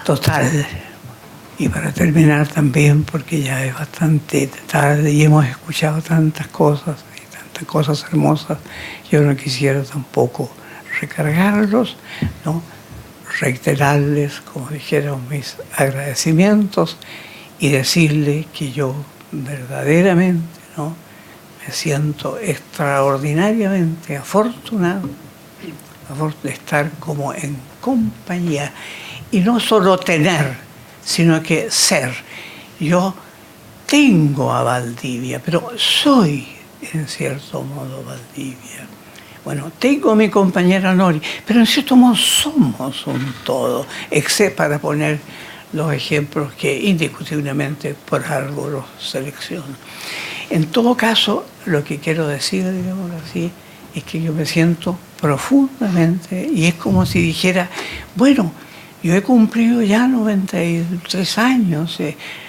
Total. Y para terminar también, porque ya es bastante tarde y hemos escuchado tantas cosas hermosas, yo no quisiera tampoco recargarlos, ¿no?, reiterarles, como dijeron, mis agradecimientos y decirles que yo verdaderamente, ¿no?, me siento extraordinariamente afortunado de estar como en compañía, y no solo tener, sino que ser. Yo tengo a Valdivia, pero soy en cierto modo Valdivia. Bueno, tengo a mi compañera Nori, pero en cierto modo somos un todo, excepto para poner los ejemplos que indiscutiblemente por algo los selecciono. En todo caso, lo que quiero decir, digamos así, es que yo me siento profundamente, y es como si dijera, bueno, yo he cumplido ya 93 años,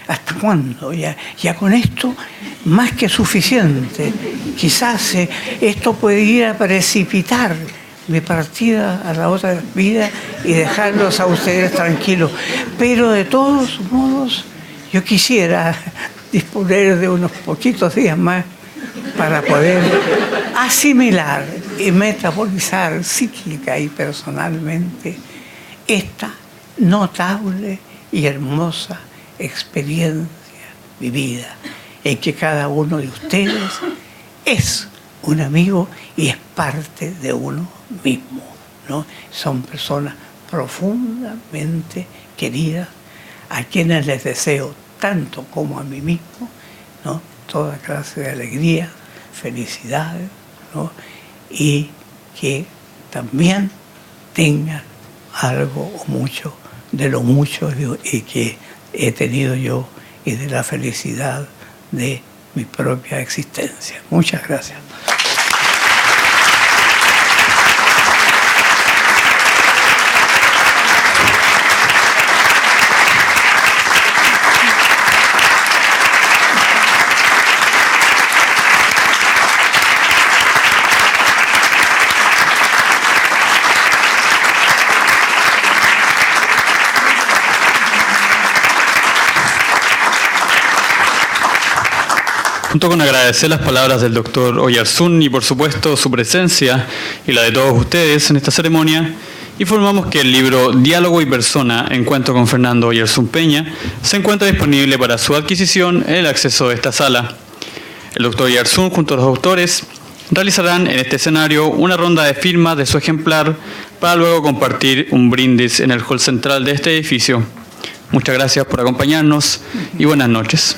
¿hasta cuándo? Ya con esto más que suficiente. Quizás esto puede ir a precipitar mi partida a la otra vida y dejarlos a ustedes tranquilos. Pero de todos modos, yo quisiera disponer de unos poquitos días más para poder asimilar y metabolizar psíquica y personalmente esta notable y hermosa experiencia vivida en que cada uno de ustedes es un amigo y es parte de uno mismo, ¿no? Son personas profundamente queridas a quienes les deseo tanto como a mí mismo, ¿no? Toda clase de alegría, felicidades, ¿no? Y que también tengan algo o mucho de lo mucho y que he tenido yo y de la felicidad de mi propia existencia. Muchas gracias. Junto con agradecer las palabras del doctor Oyarzún y por supuesto su presencia y la de todos ustedes en esta ceremonia, informamos que el libro Diálogo y Persona, Encuentro con Fernando Oyarzún Peña, se encuentra disponible para su adquisición en el acceso de esta sala. El doctor Oyarzún junto a los autores realizarán en este escenario una ronda de firmas de su ejemplar para luego compartir un brindis en el hall central de este edificio. Muchas gracias por acompañarnos y buenas noches.